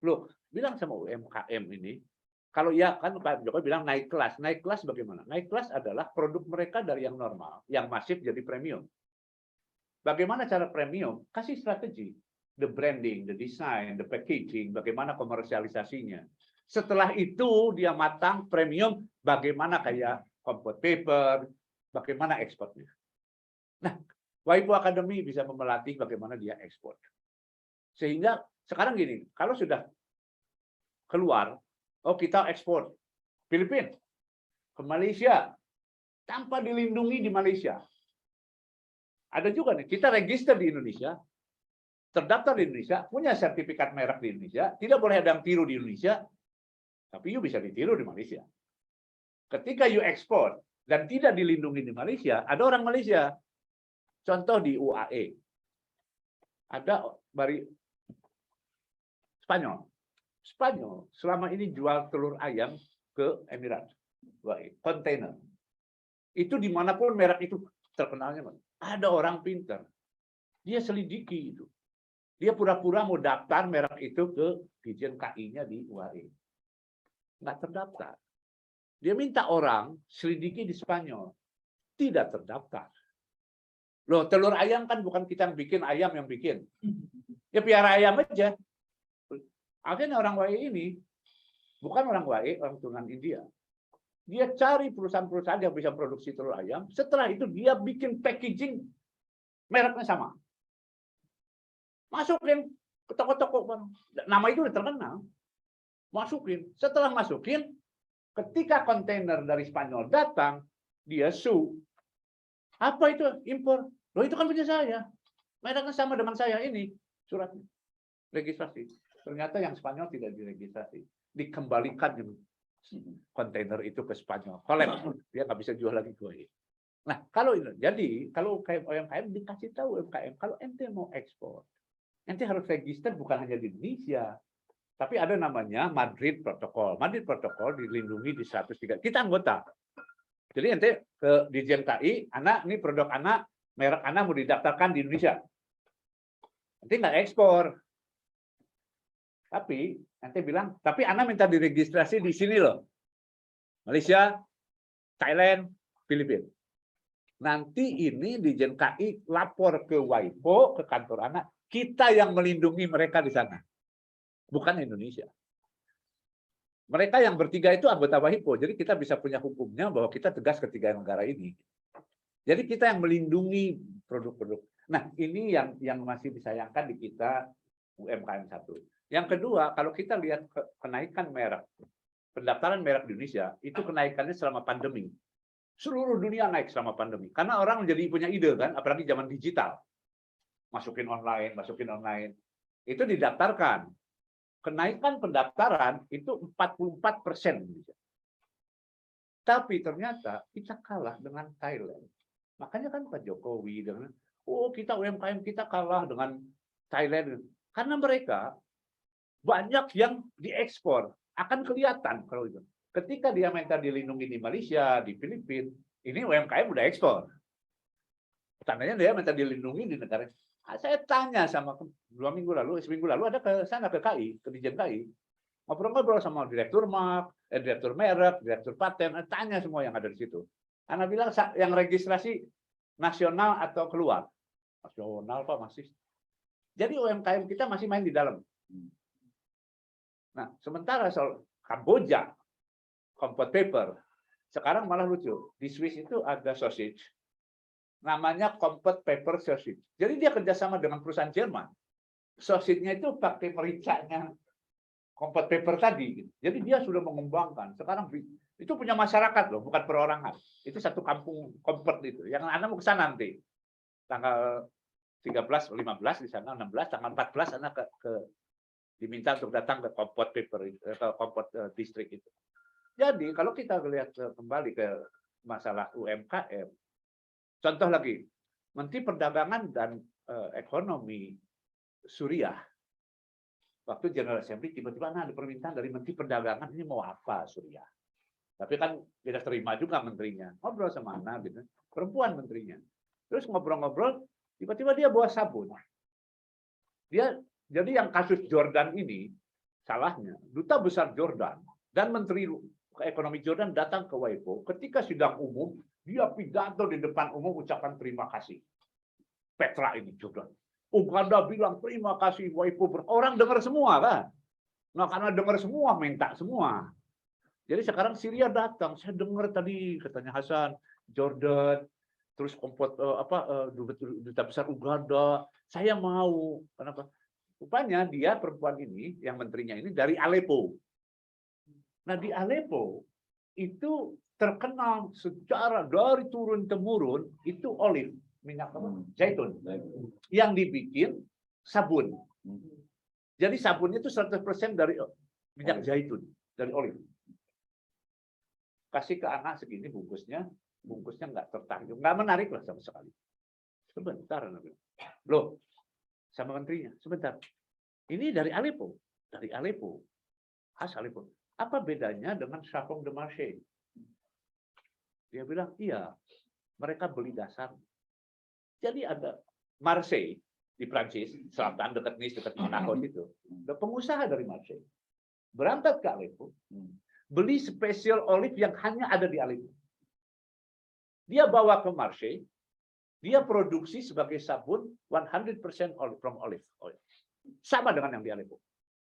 Loh, bilang sama UMKM ini, kalau ya kan Pak Jokowi bilang naik kelas. Naik kelas bagaimana? Naik kelas adalah produk mereka dari yang normal, yang masif jadi premium. Bagaimana cara premium? Kasih strategi. The branding, the design, the packaging, bagaimana komersialisasinya. Setelah itu dia matang premium, bagaimana kayak comfort paper, bagaimana ekspornya. Nah, Waipu Academy bisa melatih bagaimana dia ekspor. Sehingga sekarang gini, kalau sudah keluar, oh kita ekspor Filipina ke Malaysia tanpa dilindungi di Malaysia. Ada juga nih, kita register di Indonesia, terdaftar di Indonesia, punya sertifikat merek di Indonesia, tidak boleh ada yang tiru di Indonesia, tapi you bisa ditiru di Malaysia. Ketika you ekspor dan tidak dilindungi di Malaysia, ada orang Malaysia, contoh di UAE, ada dari Spanyol selama ini jual telur ayam ke Emirat, kontainer. Itu dimanapun merek itu terkenalnya, ada orang pintar. Dia selidiki itu. Dia pura-pura mau daftar merek itu ke Dijen KI-nya di UAE. Nggak terdaftar. Dia minta orang selidiki di Spanyol. Tidak terdaftar. Loh, telur ayam kan bukan kita yang bikin, ayam yang bikin. Ya piara ayam aja. Akhirnya orang UAE ini, bukan orang UAE, orang turunan India. Dia cari perusahaan-perusahaan yang bisa produksi telur ayam. Setelah itu dia bikin packaging mereknya sama. Masukin ke toko-toko. Nama itu udah terkenal. Masukin. Setelah masukin, ketika kontainer dari Spanyol datang, dia sue. Apa itu? Impor. Loh itu kan punya saya. Mereknya sama dengan saya ini. Suratnya. Registrasi. Ternyata yang Spanyol tidak diregistrasi. Dikembalikan kontainer itu ke Spanyol. Kolem, dia nggak bisa jual lagi gue. Nah, kalau kayak UMKM dikasih tahu UMKM, kalau ente mau ekspor, ente harus register bukan hanya di Indonesia, tapi ada namanya Madrid Protocol. Madrid Protocol dilindungi di 103. Kita anggota. Jadi ente ke Dijen KI, anak ini produk anak, merek anak mau didaftarkan di Indonesia. Nanti nggak ekspor. Tapi nanti bilang, tapi Anda minta diregistrasi di sini loh. Malaysia, Thailand, Filipina. Nanti ini Dijen KI lapor ke Waipo, ke kantor anak, kita yang melindungi mereka di sana. Bukan Indonesia. Mereka yang bertiga itu anggota Waipo, jadi kita bisa punya hukumnya bahwa kita tegas ketiga negara ini. Jadi kita yang melindungi produk-produk. Nah, ini yang masih disayangkan di kita UMKM 1. Yang kedua, kalau kita lihat kenaikan merek, pendaftaran merek di Indonesia, itu kenaikannya selama pandemi. Seluruh dunia naik selama pandemi. Karena orang menjadi punya ide kan, apalagi zaman digital. Masukin online. Itu didaftarkan. Kenaikan pendaftaran itu 44%. Tapi ternyata kita kalah dengan Thailand. Makanya kan Pak Jokowi dengan, kita UMKM kita kalah dengan Thailand. Karena mereka banyak yang diekspor, akan kelihatan kalau itu. Ketika dia minta dilindungi di Malaysia, di Filipina, ini UMKM udah ekspor. Tandanya dia minta dilindungi di negara. Saya tanya sama seminggu lalu ada ke sana ke KI, ke Dijen KI. Ngobrol-ngobrol sama direktur direktur merek, direktur paten, tanya semua yang ada di situ. Anak bilang yang registrasi nasional atau keluar. Nasional Pak masih. Jadi UMKM kita masih main di dalam. Nah, sementara soal Kamboja, Comfort Paper, sekarang malah lucu. Di Swiss itu ada sausage, namanya Comfort Paper Sausage. Jadi dia kerjasama dengan perusahaan Jerman. Sausage-nya itu pakai mericanya Comfort Paper tadi. Jadi dia sudah mengembangkan. Sekarang itu punya masyarakat loh, bukan perorangan. Itu satu kampung Comfort itu. Yang Anda mau ke sana nanti. Tanggal 13, 15 di sana, 16, tanggal 14 Anda diminta untuk datang ke Comfort Paper, ke Comfort District itu. Jadi kalau kita lihat kembali ke masalah UMKM, contoh lagi, Menteri Perdagangan dan Ekonomi Suriah, waktu General Assembly tiba-tiba ada permintaan dari Menteri Perdagangan, ini mau apa Suriah? Tapi kan tidak terima juga menterinya. Ngobrol sama Ana, gitu. Perempuan menterinya. Terus ngobrol-ngobrol, tiba-tiba dia bawa sabun. Jadi yang kasus Jordan ini, salahnya, Duta Besar Jordan dan Menteri Ekonomi Jordan datang ke WIPO, ketika sidang umum, dia pidato di depan umum ucapan terima kasih. Petra ini Jordan. Uganda bilang terima kasih WIPO. Orang dengar semua kan? Nah karena dengar semua, minta semua. Jadi sekarang Syria datang. Saya dengar tadi katanya Hasan, Jordan, terus Duta Besar Uganda. Saya mau. Kenapa? Rupanya dia perempuan ini, yang menterinya ini dari Aleppo. Nah di Aleppo itu terkenal secara dari turun-temurun itu olive, minyak zaitun, yang dibikin sabun. Jadi sabunnya itu 100% dari minyak zaitun, dari olive. Kasih ke anak segini bungkusnya nggak tertarik, nggak menarik lah sama sekali. Sebentar, loh, sama menterinya, sebentar. Ini dari Aleppo, khas Aleppo. Apa bedanya dengan Savon de Marseille? Dia bilang, iya, mereka beli dasar. Jadi ada Marseille di Prancis, selatan dekat Nice, dekat Monaco itu. Ada pengusaha dari Marseille. Berangkat ke Aleppo, beli spesial olive yang hanya ada di Aleppo. Dia bawa ke Marseille, dia produksi sebagai sabun 100% from olive oil. Sama dengan yang di Aleppo.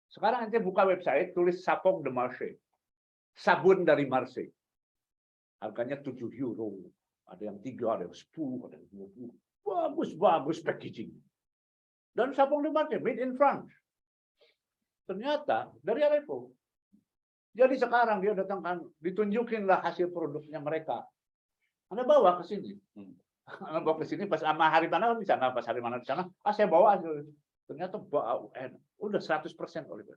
Sekarang nanti buka website, tulis Savon de Marseille. Sabun dari Marseille. Harganya 7 euro. Ada yang 3, ada yang 10, ada yang 20. Bagus packaging. Dan Savon de Marseille, made in France. Ternyata dari Aleppo. Jadi sekarang dia datangkan, ditunjukinlah hasil produknya mereka. Anda bawa ke sini. Anda bawa ke sini, pas sama hari mana di sana, pas hari mana di sana, saya bawa hasil. Ternyata udah 100% olive.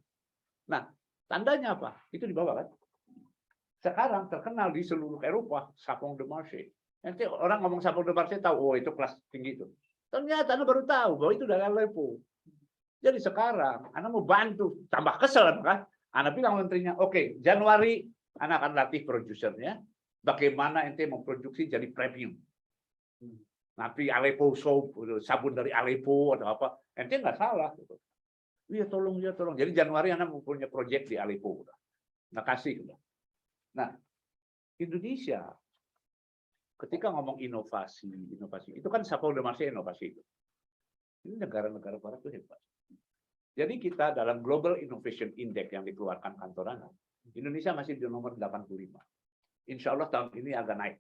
Nah, tandanya apa? Itu dibawa kan? Sekarang terkenal di seluruh Eropa, Savon de Marseille. Nanti orang ngomong Savon de Marseille tahu, oh itu kelas tinggi itu. Ternyata Anda baru tahu bahwa itu dari Aleppo. Jadi sekarang Anda mau bantu, tambah kesel kan? Anda bilang menterinya, oke, Januari Anda akan latih produsernya, bagaimana ente memproduksi jadi premium. Nanti Aleppo soap, sabun dari Aleppo atau apa, ente nggak salah. Iya tolong. Jadi Januari Anda punya proyek di Aleppo. Nah kasih. Nah Indonesia ketika ngomong inovasi itu kan Savon de Marseille inovasi itu. Ini negara-negara barat itu hebat. Jadi kita dalam Global Innovation Index yang dikeluarkan kantor Anda, Indonesia masih di nomor 85. Insya Allah tahun ini agak naik.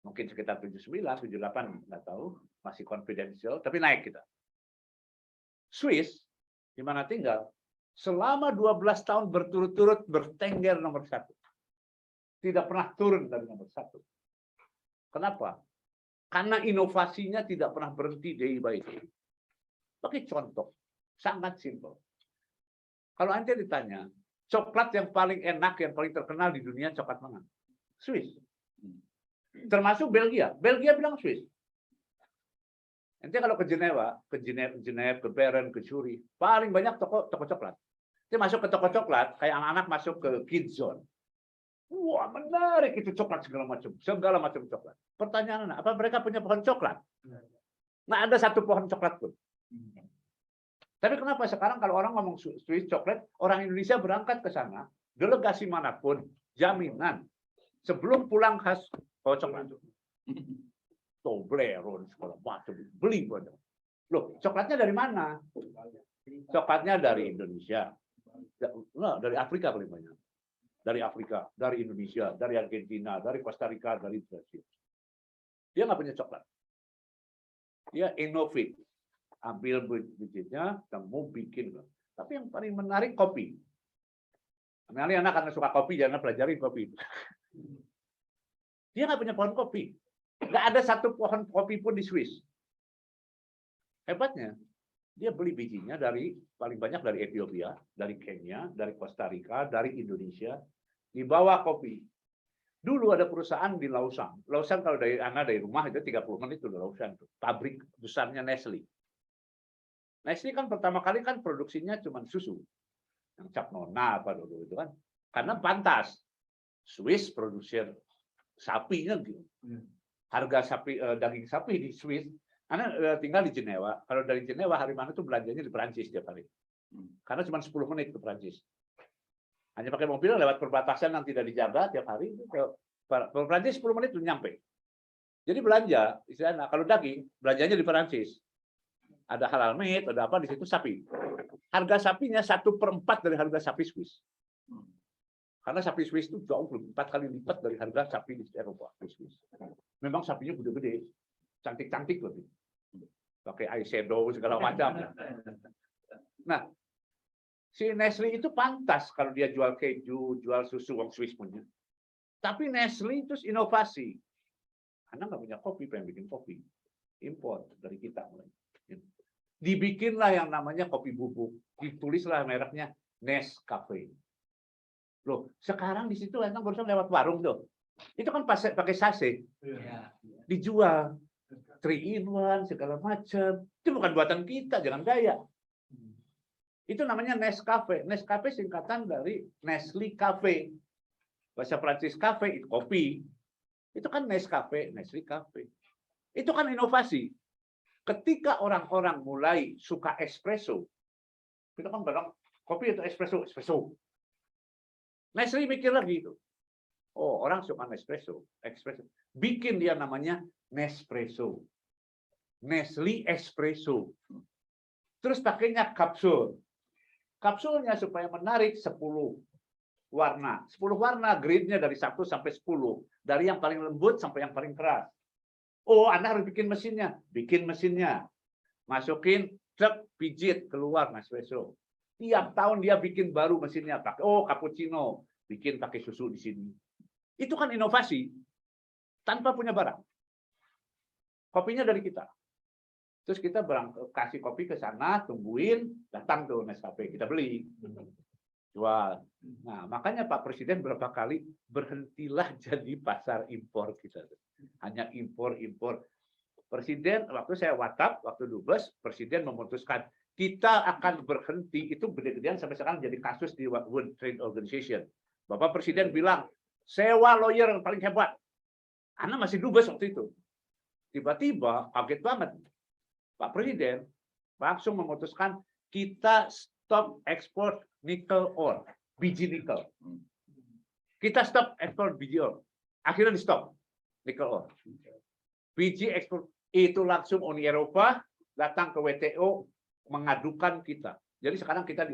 Mungkin sekitar 79, 78, nggak tahu, masih confidential, tapi naik kita. Swiss, di mana tinggal, selama 12 tahun berturut-turut bertengger nomor 1. Tidak pernah turun dari nomor 1. Kenapa? Karena inovasinya tidak pernah berhenti day by day. Pakai contoh, sangat simpel. Kalau Anda ditanya, coklat yang paling enak, yang paling terkenal di dunia coklat mana? Swiss. Termasuk Belgia. Belgia bilang Swiss. Nanti kalau ke Jenewa, ke Bern, ke Zurich, paling banyak toko coklat. Nanti masuk ke toko coklat, kayak anak-anak masuk ke Kids Zone. Wah, menarik itu coklat segala macam coklat. Pertanyaan, apa mereka punya pohon coklat? Nggak ada satu pohon coklat pun. Tapi kenapa sekarang kalau orang ngomong Swiss coklat, orang Indonesia berangkat ke sana, delegasi manapun, jaminan sebelum pulang khas bawa coklat. Toblerone segala macam beli banyak. Loh, coklatnya dari mana? Coklatnya dari Indonesia. Nah, dari Afrika paling banyak. Dari Afrika, dari Indonesia, dari Argentina, dari Costa Rica, dari Brasil. Dia nggak punya coklat. Dia innovate. Ambil bijinya, temu bikin. Tapi yang paling menarik kopi. Nanti anak karena suka kopi, jangan pelajari kopi. Dia nggak punya pohon kopi. Nggak ada satu pohon kopi pun di Swiss. Hebatnya, dia beli bijinya dari paling banyak dari Ethiopia, dari Kenya, dari Costa Rica, dari Indonesia. Dibawa kopi. Dulu ada perusahaan di Lausanne. Lausanne kalau dari rumah itu 30 menit itu Lausanne. Pabrik besarnya Nestle. Nestle kan pertama kali kan produksinya cuma susu. Yang cap nona apa dulu itu kan. Karena pantas. Swiss produksi sapinya gitu. Harga sapi daging sapi di Swiss. Karena tinggal di Jenewa. Kalau dari Jenewa hari mana tuh belanjanya di Perancis tiap hari. Karena cuma 10 menit ke Perancis. Hanya pakai mobil lewat perbatasan yang tidak dijaga tiap hari. Ke Perancis 10 menit udah nyampe. Jadi belanja, istilahnya kalau daging belanjanya di Perancis. Ada halal meat, ada apa di situ sapi. Harga sapinya 1/4 dari harga sapi Swiss. Karena sapi Swiss itu jauh lebih 4 kali lipat dari harga sapi di Eropa. Di Swiss. Memang sapinya gede-gede, cantik-cantik lebih. Pakai eyeshadow segala macam. Nah, si Nestle itu pantas kalau dia jual keju, jual susu wong Swiss punya. Tapi Nestle itu inovasi. Karena nggak punya kopi, pengen bikin kopi. Import dari kita mulai. Dibikinlah yang namanya kopi bubuk. Ditulislah mereknya Nescafe. Loh, sekarang di situ enak barusan lewat warung tuh. Itu kan pakai sachet. Dijual 3-in-1 segala macam. Itu bukan buatan kita, jangan gaya. Itu namanya Nescafe. Nescafe singkatan dari Nestle Cafe. Bahasa Prancis cafe itu kopi. Itu kan Nescafe, Nestle Cafe. Itu kan inovasi. Ketika orang-orang mulai suka espresso, kita kan bilang kopi itu espresso. Nestle mikir lagi itu. Oh, orang suka espresso. Bikin dia namanya Nespresso. Nestle Espresso. Terus pakainya kapsul. Kapsulnya supaya menarik 10 warna. 10 warna grade-nya dari 1 sampai 10. Dari yang paling lembut sampai yang paling keras. Oh, Anda harus bikin mesinnya. Bikin mesinnya. Masukin, truk, pijit, keluar Nespresso. Tiap tahun dia bikin baru mesinnya. Oh, cappuccino. Bikin pakai susu di sini. Itu kan inovasi. Tanpa punya barang. Kopinya dari kita. Terus kita kasih kopi ke sana, tungguin, datang tuh Nescafe, kita beli. Jual. Nah, makanya Pak Presiden berapa kali berhentilah jadi pasar impor kita. Hanya impor. Presiden, waktu saya WhatsApp, waktu Dubes, Presiden memutuskan kita akan berhenti, itu gede-gedean sampai sekarang jadi kasus di World Trade Organization. Bapak Presiden bilang, sewa lawyer yang paling hebat. Karena masih Dubes waktu itu. Tiba-tiba, kaget banget. Pak Presiden langsung memutuskan kita stop ekspor nikel ore, biji nikel. Kita stop ekspor biji ore. Akhirnya di stop nikel ore. Biji ekspor itu langsung Uni Eropa datang ke WTO mengadukan kita. Jadi sekarang kita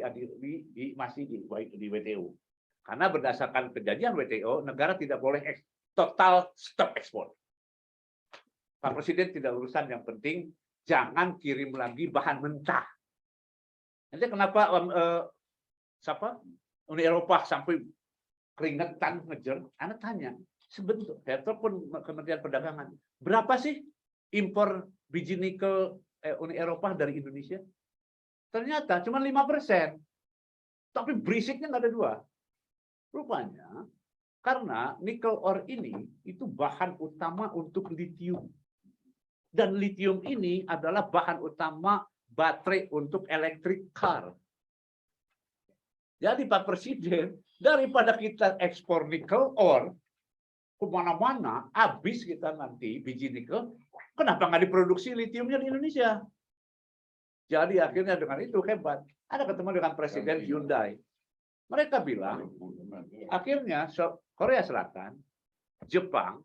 masih di WTO. Karena berdasarkan kejadian WTO, negara tidak boleh total stop ekspor. Pak Presiden tidak urusan, yang penting jangan kirim lagi bahan mentah. Nanti kenapa Uni Eropa sampai keringetan ngejar? Anda tanya, sebentar, saya telepon Kementerian Perdagangan, berapa sih impor biji nikel Uni Eropa dari Indonesia? Ternyata cuma 5%. Tapi berisiknya nggak ada 2. Rupanya karena nikel ore ini itu bahan utama untuk litium. Dan litium ini adalah bahan utama baterai untuk electric car. Jadi Pak Presiden, daripada kita ekspor nikel ore kemana-mana, habis kita nanti biji nikel, kenapa nggak diproduksi litiumnya di Indonesia? Jadi akhirnya dengan itu hebat. Ada ketemu dengan Presiden Hyundai. Mereka bilang, akhirnya Korea Selatan, Jepang,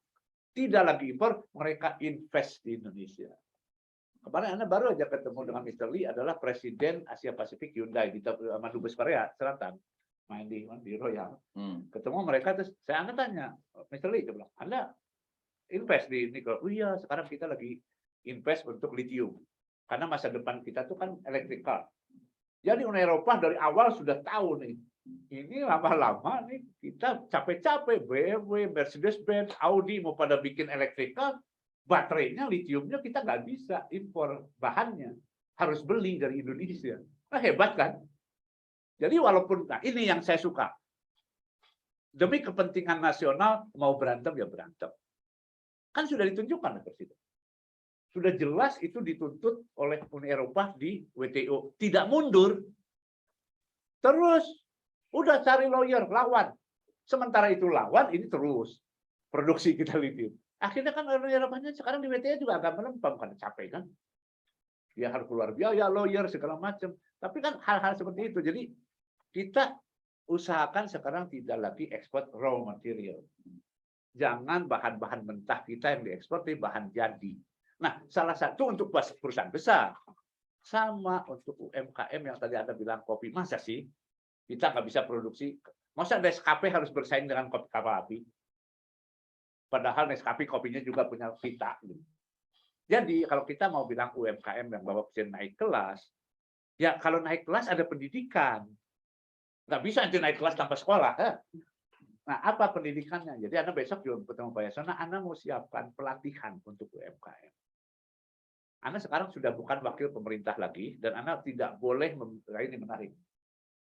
tidak lagi impor, mereka invest di Indonesia. Kemarin Anda baru aja ketemu dengan Mr. Lee adalah Presiden Asia Pasifik Hyundai di Dubes Korea Selatan, main di Royal. Ketemu mereka terus saya tanya, Mr. Lee, dia bilang, Anda invest di nikel? Oh iya, sekarang kita lagi invest untuk lithium. Karena masa depan kita tuh kan electric car. Jadi Uni Eropa dari awal sudah tahu nih, ini lama-lama nih kita capek-capek BMW, Mercedes-Benz, Audi mau pada bikin electric car, baterainya, litiumnya kita nggak bisa impor bahannya, harus beli dari Indonesia. Nah, hebat kan? Jadi walaupun, nah ini yang saya suka, demi kepentingan nasional mau berantem ya berantem. Kan sudah ditunjukkan Presiden. Sudah jelas itu dituntut oleh Uni Eropa di WTO, tidak mundur. Terus udah cari lawyer lawan. Sementara itu lawan ini terus produksi kita litium. Akhirnya kan Uni Eropanya sekarang di WTO juga agak melempem kan, capek kan. Dia harus keluar biaya lawyer segala macam. Tapi kan hal-hal seperti itu. Jadi kita usahakan sekarang tidak lagi ekspor raw material. Jangan bahan-bahan mentah kita yang diekspor, tapi bahan jadi. Nah, salah satu untuk perusahaan besar, sama untuk UMKM yang tadi Anda bilang kopi, masa sih kita nggak bisa produksi? Masa Nescafe harus bersaing dengan kopi kapal api? Padahal Nescafe kopinya juga punya vita. Jadi kalau kita mau bilang UMKM yang Bapak Presiden naik kelas, ya kalau naik kelas ada pendidikan. Nggak bisa nanti naik kelas tanpa sekolah. Nah, apa pendidikannya? Jadi Anda besok juga ketemu Pak Yasona, Anda mau siapkan pelatihan untuk UMKM. Anda sekarang sudah bukan wakil pemerintah lagi, dan Anda tidak boleh, ini menarik.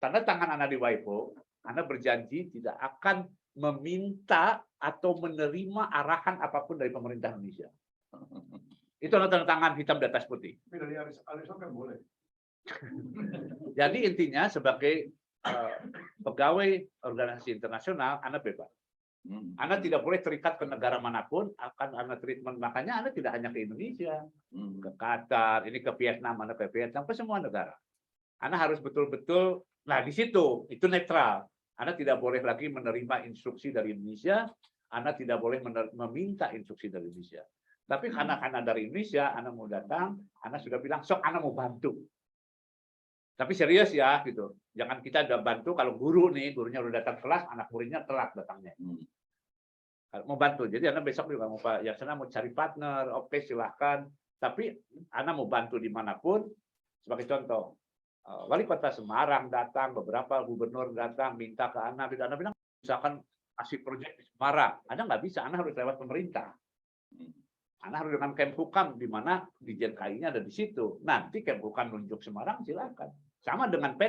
Tanda tangan Anda di WIPO, Anda berjanji tidak akan meminta atau menerima arahan apapun dari pemerintah Indonesia. Itu tanda tangan hitam di atas putih. Tapi dari Alisson kan boleh. Jadi intinya sebagai pegawai organisasi internasional, Anda bebas. Anda tidak boleh terikat ke negara manapun, akan Anda treatment. Makanya Anda tidak hanya ke Indonesia, ke Qatar, ini ke Vietnam, Anda ke Vietnam, ke semua negara. Anda harus betul-betul, nah di situ, itu netral. Anda tidak boleh lagi menerima instruksi dari Indonesia, Anda tidak boleh meminta instruksi dari Indonesia. Tapi karena dari Indonesia, Anda mau datang, Anda sudah bilang, sok Anda mau bantu. Tapi serius ya, gitu. Jangan kita udah bantu kalau guru nih, gurunya udah datang kelas, anak muridnya telat datangnya. Mau bantu. Jadi Anda besok juga mau Pak Yasona mau cari partner, oke silahkan. Tapi Anda mau bantu dimanapun. Sebagai contoh, Wali Kota Semarang datang, beberapa gubernur datang, minta ke Anda. Anda bilang, misalkan kasih proyek di Semarang. Anda nggak bisa, Anda harus lewat pemerintah. Anda harus dengan Kemhukam, di mana Dirjen KI-nya ada di situ. Nanti Kemhukam nunjuk Semarang, silakan. Sama dengan PT.